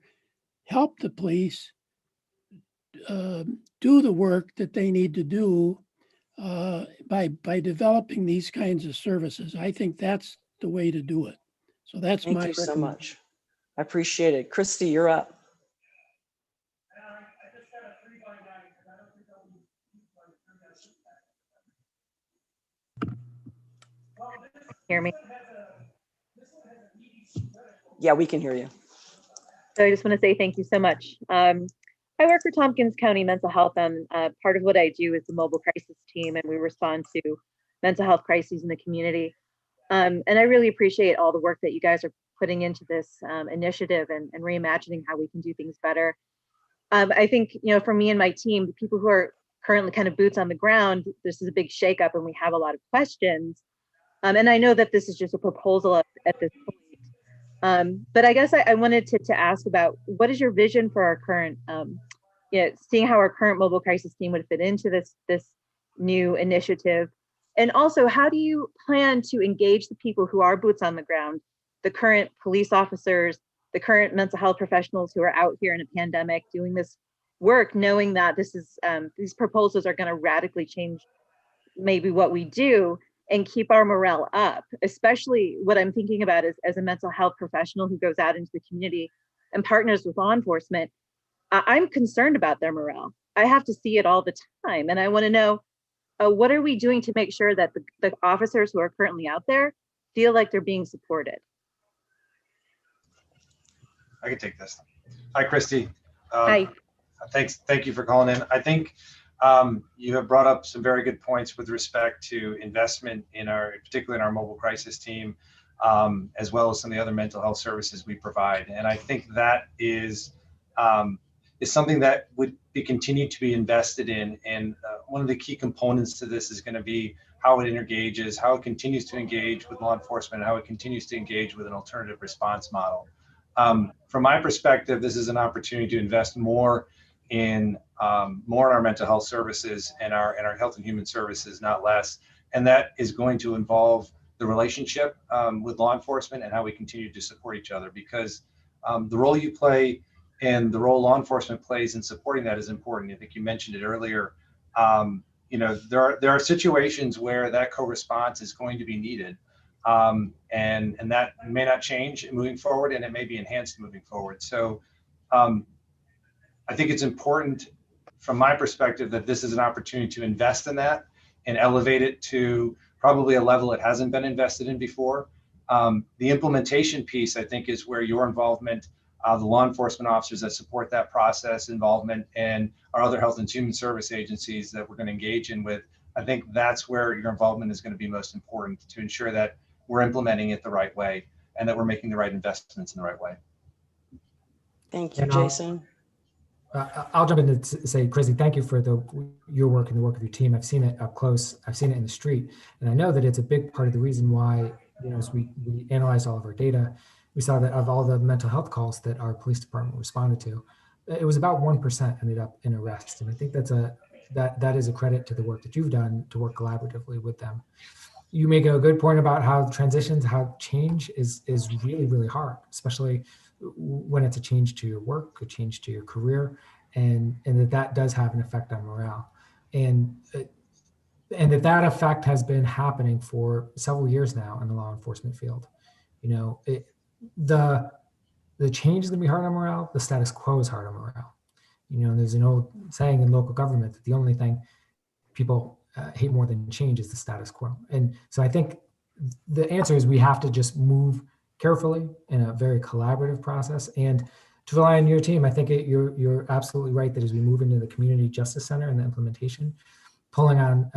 help the police do the work that they need to do by developing these kinds of services. I think that's the way to do it. So that's my Thank you so much. I appreciate it. Christy, you're up. Hear me? Yeah, we can hear you. So I just want to say thank you so much. I work for Tompkins County Mental Health, and part of what I do is the mobile crisis team, and we respond to mental health crises in the community. And I really appreciate all the work that you guys are putting into this initiative and reimagining how we can do things better. I think, for me and my team, the people who are currently kind of boots on the ground, this is a big shakeup and we have a lot of questions. And I know that this is just a proposal at this point. But I guess I wanted to ask about, what is your vision for our current, seeing how our current mobile crisis team would fit into this new initiative? And also, how do you plan to engage the people who are boots on the ground, the current police officers, the current mental health professionals who are out here in a pandemic doing this work, knowing that this is these proposals are going to radically change maybe what we do and keep our morale up? Especially what I'm thinking about is, as a mental health professional who goes out into the community and partners with law enforcement, I'm concerned about their morale. I have to see it all the time. And I want to know, what are we doing to make sure that the officers who are currently out there feel like they're being supported? I can take this. Hi, Christy. Hi. Thank you for calling in. I think you have brought up some very good points with respect to investment particularly in our mobile crisis team, as well as some of the other mental health services we provide. And I think that is something that would be continued to be invested in. And one of the key components to this is going to be how it engages, how it continues to engage with law enforcement, how it continues to engage with an alternative response model. From my perspective, this is an opportunity to invest more in our mental health services and our health and human services, not less. And that is going to involve the relationship with law enforcement and how we continue to support each other, because the role you play and the role law enforcement plays in supporting that is important. I think you mentioned it earlier. There are situations where that co-response is going to be needed, and that may not change moving forward, and it may be enhanced moving forward. So I think it's important from my perspective that this is an opportunity to invest in that and elevate it to probably a level it hasn't been invested in before. The implementation piece, I think, is where your involvement, the law enforcement officers that support that process involvement, and our other health and human service agencies that we're going to engage in with, I think that's where your involvement is going to be most important, to ensure that we're implementing it the right way and that we're making the right investments in the right way. Thank you, Jason. I'll jump in to say, Chrissy, thank you for your work and the work of your team. I've seen it up close. I've seen it in the street. And I know that it's a big part of the reason why, as we analyzed all of our data, we saw that of all the mental health calls that our police department responded to, it was about 1% ended up in arrest. And I think that is a credit to the work that you've done to work collaboratively with them. You make a good point about how transitions, how change is really, really hard, especially when it's a change to your work, a change to your career, and that does have an effect on morale. And that effect has been happening for several years now in the law enforcement field. The change is going to be hard on morale. The status quo is hard on morale. There's an old saying in local government that the only thing people hate more than change is the status quo. And so I think the answer is we have to just move carefully in a very collaborative process, and to rely on your team. I think you're absolutely right that as we move into the community justice center and the implementation, pulling on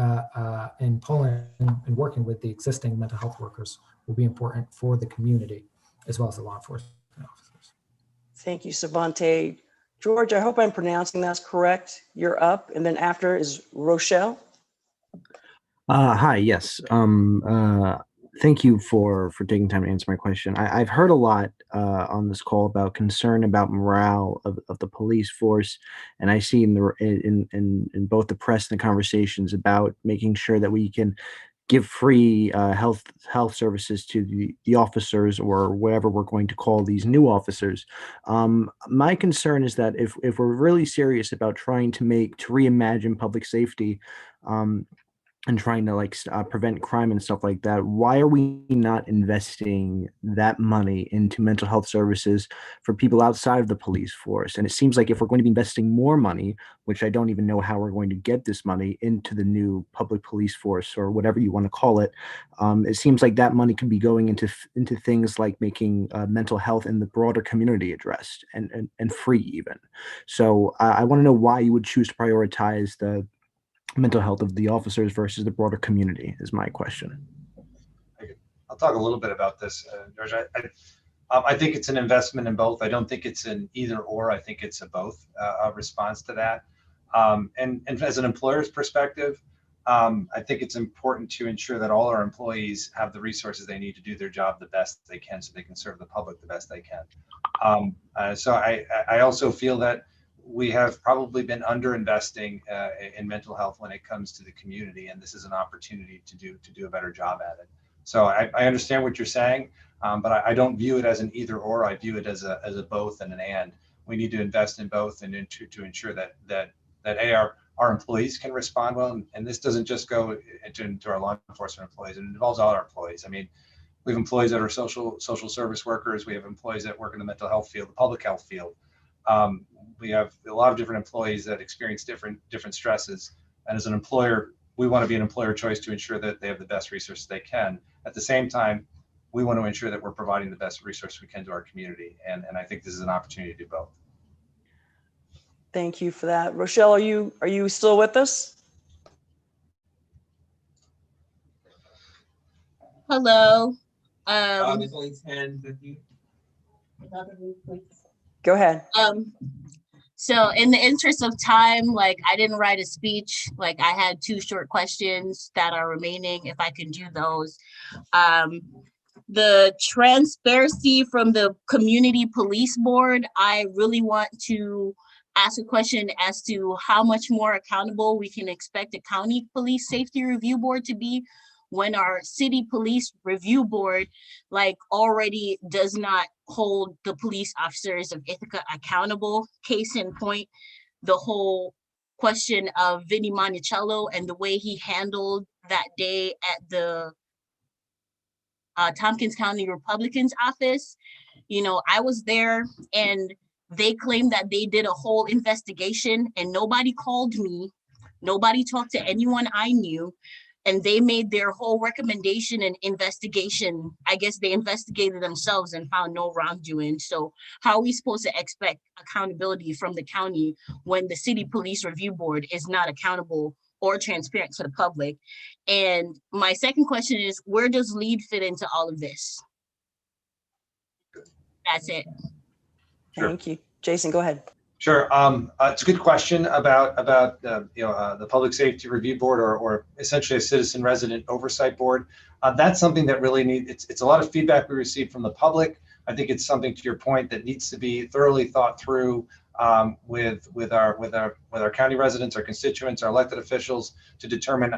and working with the existing mental health workers will be important for the community as well as the law enforcement officers. Thank you, Savante. George, I hope I'm pronouncing that correct. You're up, and then after is Rochelle. Hi, yes. Thank you for taking time to answer my question. I've heard a lot on this call about concern about morale of the police force, and I see in both the press and the conversations about making sure that we can give free health services to the officers, or whatever we're going to call these new officers. My concern is that if we're really serious about trying to reimagine public safety, and trying to prevent crime and stuff like that, why are we not investing that money into mental health services for people outside of the police force? And it seems like if we're going to be investing more money, which I don't even know how we're going to get this money into the new public police force, or whatever you want to call it, it seems like that money could be going into things like making mental health in the broader community addressed and free even. So I want to know why you would choose to prioritize the mental health of the officers versus the broader community is my question. I'll talk a little bit about this, George. I think it's an investment in both. I don't think it's an either or. I think it's a both response to that. And as an employer's perspective, I think it's important to ensure that all our employees have the resources they need to do their job the best they can, so they can serve the public the best they can. So I also feel that we have probably been underinvesting in mental health when it comes to the community, and this is an opportunity to do a better job at it. So I understand what you're saying, but I don't view it as an either or. I view it as a both and an and. We need to invest in both, and to ensure that our employees can respond well. And this doesn't just go into our law enforcement employees; it involves all our employees. I mean, we have employees that are social service workers. We have employees that work in the mental health field, the public health field. We have a lot of different employees that experience different stresses. And as an employer, we want to be an employer choice to ensure that they have the best resources they can. At the same time, we want to ensure that we're providing the best resource we can to our community. And I think this is an opportunity to do both. Thank you for that. Rochelle, are you still with us? Hello. Go ahead. So in the interest of time, I didn't write a speech. I had 2 short questions that are remaining, if I can do those. the transparency from the community police board, I really want to ask a question as to how much more accountable we can expect a county police safety review board to be when our city police review board like already does not hold the police officers of Ithaca accountable. Case in point, the whole question of Vinnie Monticello and the way he handled that day at the Tompkins County Republicans office. You know, I was there and they claimed that they did a whole investigation and nobody called me. Nobody talked to anyone I knew. And they made their whole recommendation and investigation. I guess they investigated themselves and found no wrongdoing. So how are we supposed to expect accountability from the county when the city police review board is not accountable or transparent to the public? And my second question is, where does LEAD fit into all of this? That's it. Thank you. Jason, go ahead. Sure. It's a good question about the Public Safety Review Board or essentially a citizen resident oversight board. That's something that really needs. It's a lot of feedback we receive from the public. I think it's something, to your point, that needs to be thoroughly thought through with our county residents, our constituents, our elected officials, to determine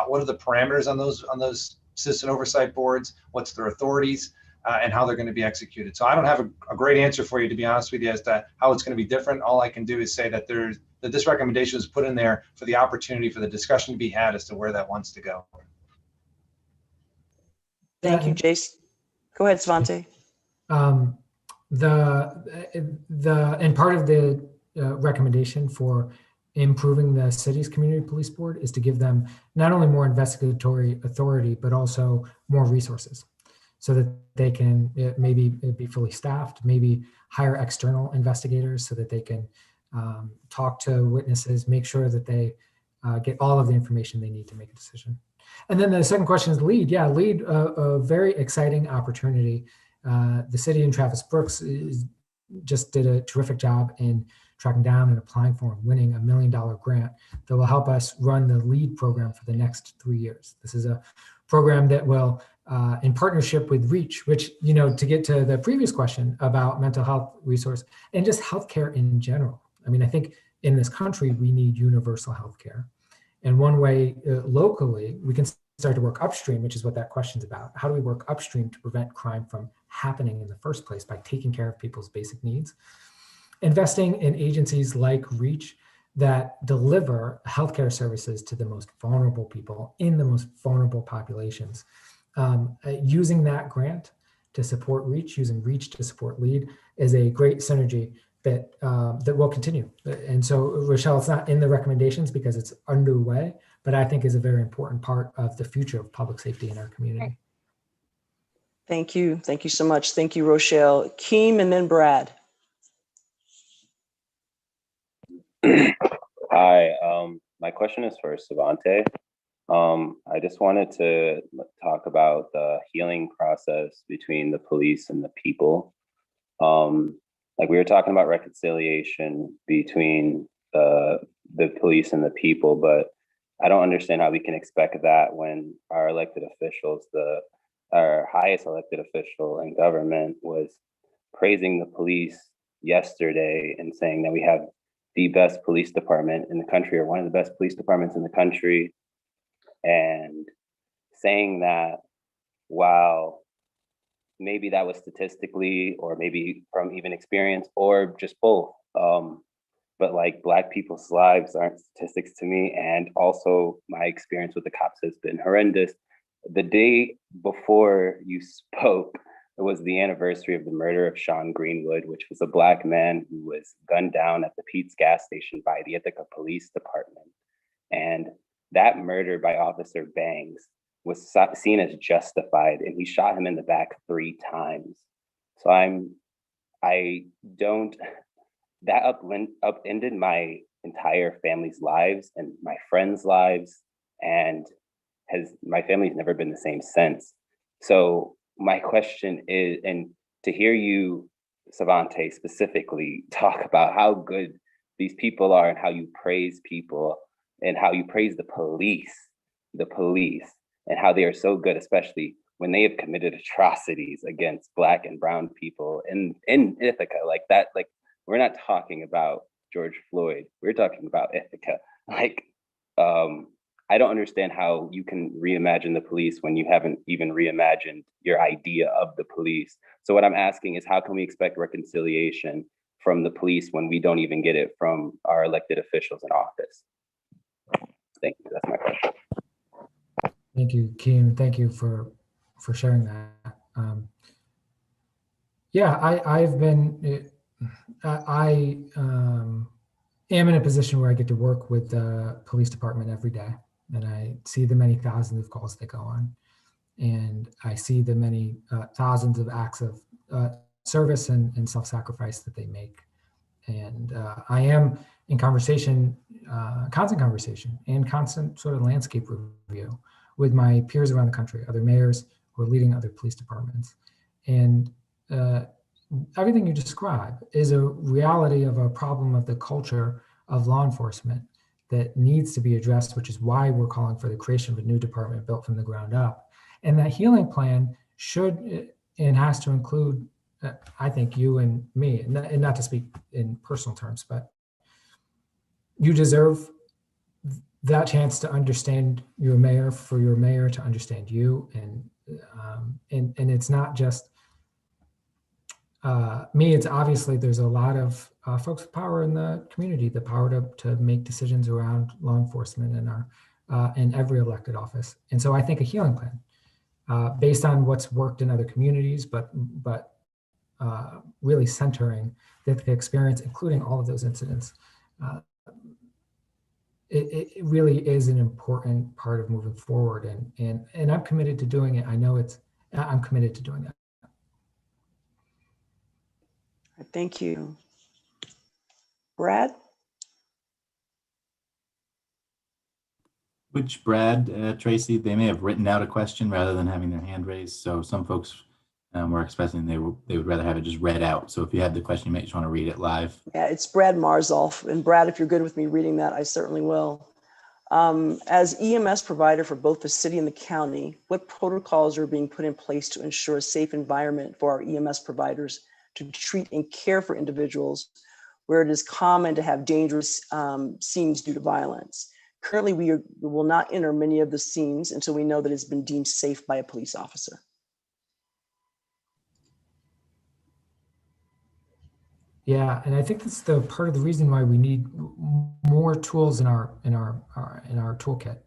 what are the parameters on those citizen oversight boards, what's their authorities, and how they're going to be executed. So I don't have a great answer for you, to be honest with you, as to how it's going to be different. All I can do is say that this recommendation is put in there for the opportunity for the discussion to be had as to where that wants to go. Thank you, Jace. Go ahead, Savante. And part of the recommendation for improving the city's community police board is to give them not only more investigatory authority, but also more resources, so that they can maybe be fully staffed, maybe hire external investigators so that they can talk to witnesses, make sure that they get all of the information they need to make a decision. And then the second question is LEAD. Yeah, LEAD, a very exciting opportunity. The city and Travis Brooks just did a terrific job in tracking down and applying for and winning $1 million grant that will help us run the LEAD program for the next 3 years. This is a program that will, in partnership with REACH, which, you know, to get to the previous question about mental health resource and just healthcare in general. I mean, I think in this country, we need universal healthcare. And one way locally, we can start to work upstream, which is what that question's about. How do we work upstream to prevent crime from happening in the first place by taking care of people's basic needs? Investing in agencies like REACH that deliver healthcare services to the most vulnerable people in the most vulnerable populations. Using that grant to support REACH, using REACH to support LEAD is a great synergy that that will continue. And so, Rochelle, it's not in the recommendations because it's underway, but I think is a very important part of the future of public safety in our community. Thank you. Thank you so much. Thank you, Rochelle. Keem and then Brad. Hi, my question is for Savante. I just wanted to talk about the healing process between the police and the people. Like we were talking about reconciliation between the police and the people, but I don't understand how we can expect that when our elected officials, our highest elected official in government, was praising the police yesterday and saying that we have the best police department in the country, or one of the best police departments in the country, and saying that while maybe that was statistically, or maybe from even experience, or just both, but like Black people's lives aren't statistics to me. And also my experience with the cops has been horrendous. The day before you spoke, it was the anniversary of the murder of Sean Greenwood, which was a Black man who was gunned down at the Pete's gas station by the Ithaca Police Department. And that murder by Officer Bangs was seen as justified, and he shot him in the back 3 times. So that upended my entire family's lives and my friends' lives, and my family's never been the same since. So my question is, and to hear you, Savante, specifically talk about how good these people are and how you praise people and how you praise the police, and how they are so good, especially when they have committed atrocities against Black and brown people in Ithaca, like that, like we're not talking about George Floyd, we're talking about Ithaca. Like, I don't understand how you can reimagine the police when you haven't even reimagined your idea of the police. So what I'm asking is, how can we expect reconciliation from the police when we don't even get it from our elected officials in office? Thank you. That's my question. Thank you, Keem. Thank you for sharing that. Yeah, I am in a position where I get to work with the police department every day, and I see the many thousands of calls that go on, and I see the many thousands of acts of service and self-sacrifice that they make. And I am in conversation, constant conversation and constant sort of landscape review with my peers around the country, other mayors who are leading other police departments. And everything you describe is a reality of a problem of the culture of law enforcement that needs to be addressed, which is why we're calling for the creation of a new department built from the ground up. And that healing plan should and has to include, I think, you and me, and not to speak in personal terms, but you deserve that chance to understand your mayor, for your mayor to understand you, and it's not just me. It's obviously there's a lot of folks with power in the community, the power to make decisions around law enforcement in every elected office. And so I think a healing plan based on what's worked in other communities, but really centering the experience, including all of those incidents. It really is an important part of moving forward, and I'm committed to doing it. I know I'm committed to doing that. Thank you. Brad? Which Brad, Tracy, they may have written out a question rather than having their hand raised. So some folks were expressing they would rather have it just read out. So if you have the question, you may just want to read it live. Yeah, it's Brad Marzolf. And Brad, if you're good with me reading that, I certainly will. As EMS provider for both the city and the county, what protocols are being put in place to ensure a safe environment for our EMS providers to treat and care for individuals where it is common to have dangerous scenes due to violence? Currently, we will not enter many of the scenes until we know that it's been deemed safe by a police officer. Yeah, and I think that's the part of the reason why we need more tools in our toolkit,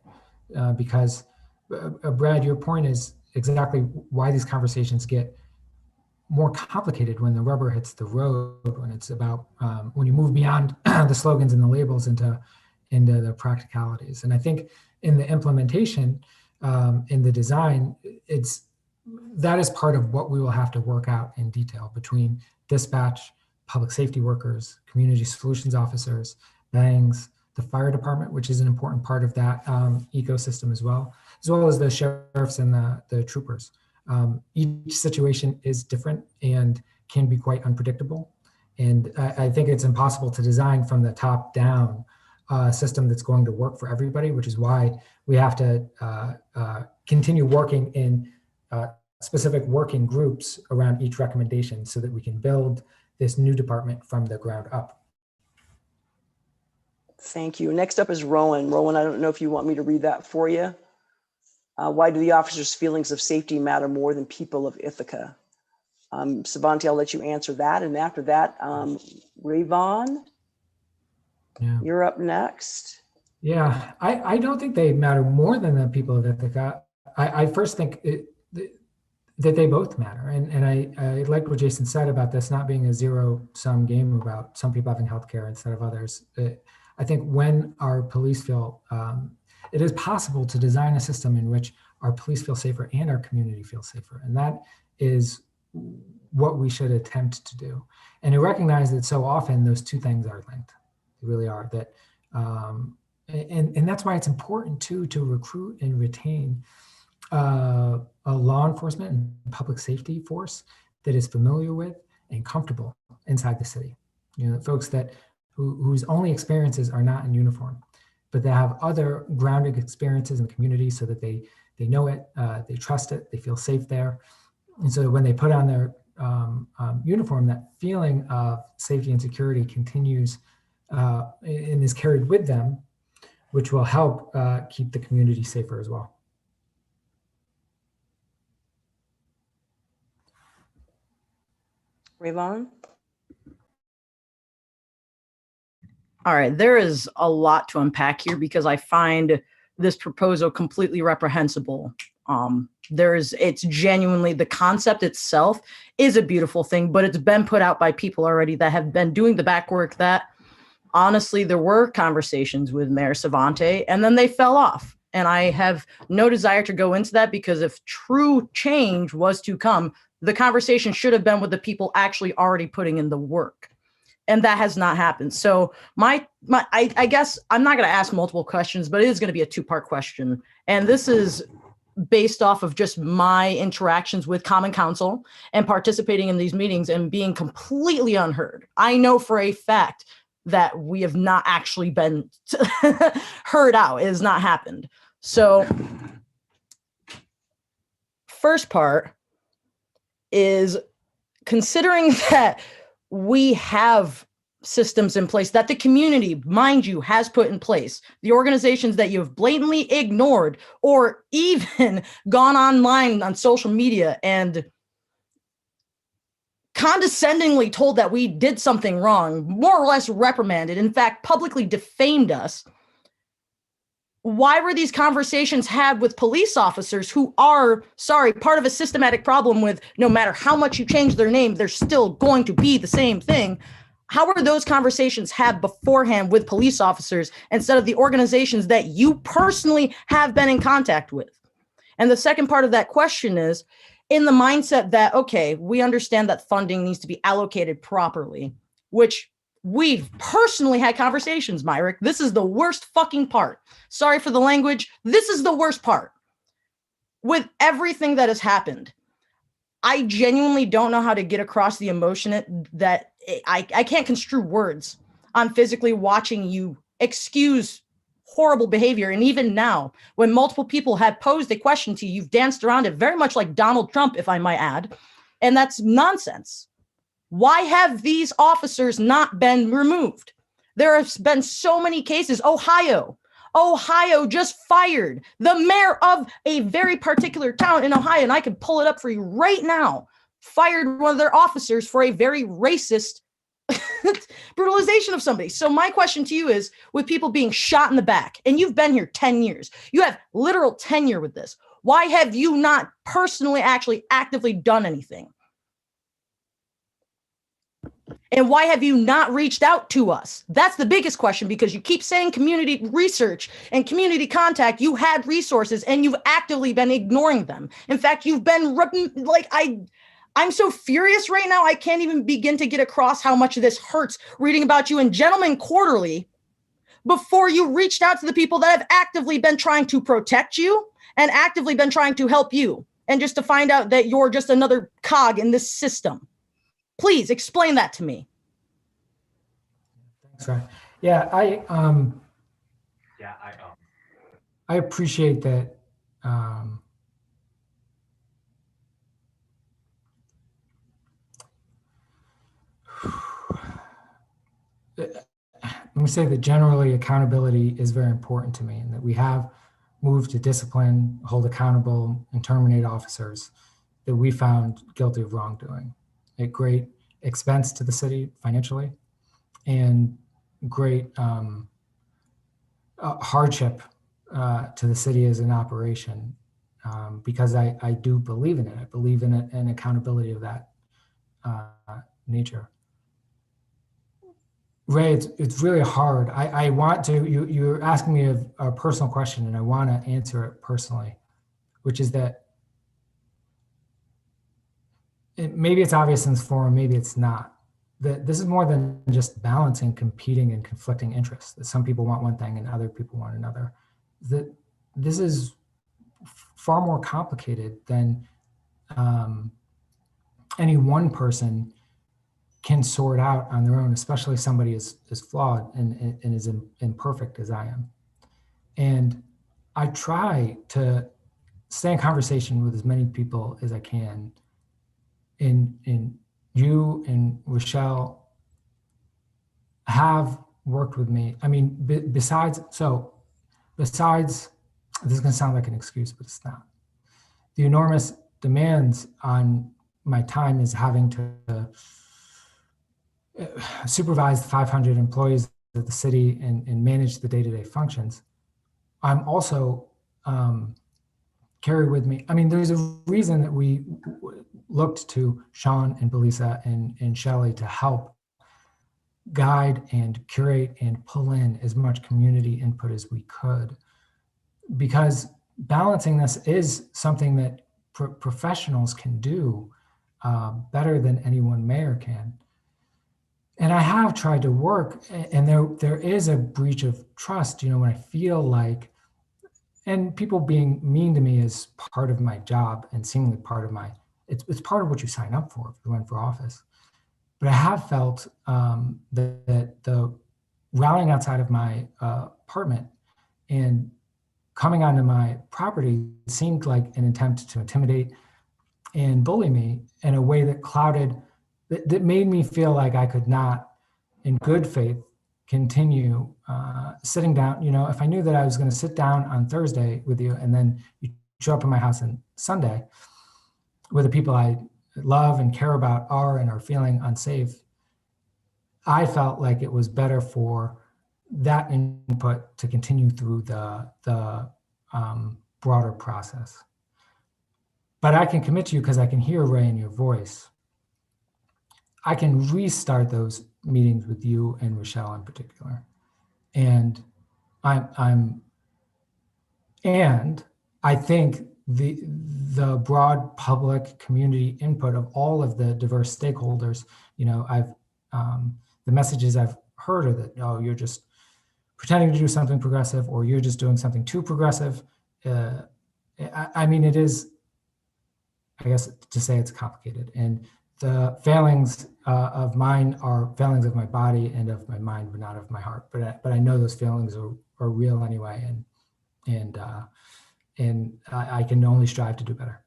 because Brad, your point is exactly why these conversations get more complicated when the rubber hits the road, when it's about when you move beyond the slogans and the labels into the practicalities. And I think in the implementation, in the design, that is part of what we will have to work out in detail between dispatch, public safety workers, community solutions officers, bangs, the fire department, which is an important part of that ecosystem as well as the sheriffs and the troopers. Each situation is different and can be quite unpredictable. And I think it's impossible to design from the top down system that's going to work for everybody, which is why we have to continue working in specific working groups around each recommendation so that we can build this new department from the ground up. Thank you. Next up is Rowan. Rowan, I don't know if you want me to read that for you. Why do the officers' feelings of safety matter more than people of Ithaca? Savante, I'll let you answer that. And after that, Rayvon, you're up next. Yeah, I don't think they matter more than the people of Ithaca. I first think that they both matter. And I like what Jason said about this not being a zero-sum game about some people having healthcare instead of others. I think when our police feel, it is possible to design a system in which our police feel safer and our community feels safer. And that is what we should attempt to do. And to recognize that so often those two things are linked. They really are. That, and that's why it's important too to recruit and retain a law enforcement and public safety force that is familiar with and comfortable inside the city. You know, folks whose only experiences are not in uniform. but they have other grounding experiences in the community so that they know it, they trust it, they feel safe there. And so when they put on their uniform, that feeling of safety and security continues and is carried with them, which will help keep the community safer as well. Rayvon? All right, there is a lot to unpack here because I find this proposal completely reprehensible. It's genuinely, the concept itself is a beautiful thing, but it's been put out by people already that have been doing the back work that honestly, there were conversations with Mayor Savante and then they fell off. And I have no desire to go into that because if true change was to come, the conversation should have been with the people actually already putting in the work. And that has not happened. So I guess I'm not going to ask multiple questions, but it is going to be a two-part question. And this is based off of just my interactions with Common Council and participating in these meetings and being completely unheard. I know for a fact that we have not actually been heard out. It has not happened. So first part is considering that we have systems in place that the community, mind you, has put in place, the organizations that you've blatantly ignored or even gone online on social media and condescendingly told that we did something wrong, more or less reprimanded, in fact, publicly defamed us. Why were these conversations had with police officers who are, part of a systematic problem with no matter how much you change their name, they're still going to be the same thing? How were those conversations had beforehand with police officers instead of the organizations that you personally have been in contact with? And the second part of that question is in the mindset that, okay, we understand that funding needs to be allocated properly, which we've personally had conversations, Myrick. This is the worst fucking part. Sorry for the language. This is the worst part. With everything that has happened, I genuinely don't know how to get across the emotion that I can't construe words on physically watching you excuse horrible behavior. And even now, when multiple people have posed a question to you, you've danced around it very much like Donald Trump, if I might add. And that's nonsense. Why have these officers not been removed? There have been so many cases. Ohio just fired the mayor of a very particular town in Ohio, and I can pull it up for you right now, fired one of their officers for a very racist brutalization of somebody. So my question to you is, with people being shot in the back, and you've been here 10 years, you have literal tenure with this. Why have you not personally actually actively done anything? And why have you not reached out to us? That's the biggest question, because you keep saying community research and community contact. You had resources and you've actively been ignoring them. In fact, you've been I'm so furious right now. I can't even begin to get across how much this hurts reading about you in Gentleman Quarterly before you reached out to the people that have actively been trying to protect you and actively been trying to help you. And just to find out that you're just another cog in this system. Please explain that to me. Thanks, Ryan. Yeah, I appreciate that. Let me say that generally accountability is very important to me, and that we have moved to discipline, hold accountable, and terminate officers that we found guilty of wrongdoing at great expense to the city financially and great hardship to the city as an operation, because I do believe in it. I believe in it and accountability of that nature. Ray, it's really hard. I want to, you're asking me a personal question, and I want to answer it personally, which is that maybe it's obvious in this forum, maybe it's not. That this is more than just balancing competing and conflicting interests. That some people want one thing and other people want another. That this is far more complicated than any one person can sort out on their own, especially somebody as flawed and as imperfect as I am. And I try to stay in conversation with as many people as I can. In you and Rochelle have worked with me. I mean, besides, this is going to sound like an excuse, but it's not. The enormous demands on my time is having to supervise the 500 employees of the city and manage the day-to-day functions. I'm also carry with me. I mean, there's a reason that we looked to Sean and Belisa and Shelley to help guide and curate and pull in as much community input as we could, because balancing this is something that professionals can do better than any one mayor can. And I have tried to work, and there is a breach of trust, when I feel like, and people being mean to me is part of my job and seemingly part of it's part of what you sign up for if you run for office. But I have felt that the rallying outside of my apartment and coming onto my property seemed like an attempt to intimidate and bully me in a way that clouded, that made me feel like I could not, in good faith, continue sitting down. If I knew that I was going to sit down on Thursday with you and then you show up at my house on Sunday where the people I love and care about are feeling unsafe, I felt like it was better for that input to continue through the broader process. But I can commit to you, because I can hear Ray in your voice, I can restart those meetings with you and Rochelle in particular. And I think the broad public community input of all of the diverse stakeholders, the messages I've heard are that, oh, you're just pretending to do something progressive, or you're just doing something too progressive. I mean, it is, I guess, to say it's complicated. And the failings of mine are failings of my body and of my mind, but not of my heart. But I know those failings are real anyway, and I can only strive to do better.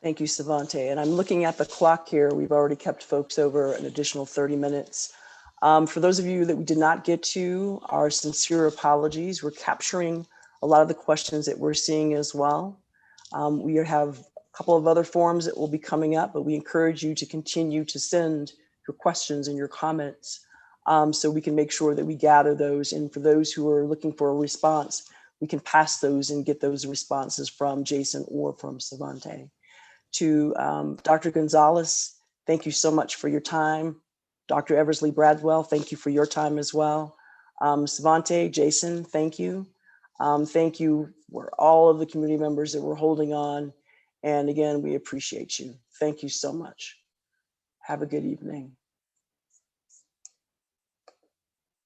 Thank you, Savante. And I'm looking at the clock here. We've already kept folks over an additional 30 minutes. For those of you that we did not get to, our sincere apologies. We're capturing a lot of the questions that we're seeing as well. We have a couple of other forums that will be coming up, but we encourage you to continue to send your questions and your comments so we can make sure that we gather those. And for those who are looking for a response, we can pass those and get those responses from Jason or from Savante. To Dr. Gonzalez, thank you so much for your time. Dr. Eversley Bradwell, thank you for your time as well. Savante, Jason, thank you. Thank you for all of the community members that were holding on. And again, we appreciate you. Thank you so much. Have a good evening.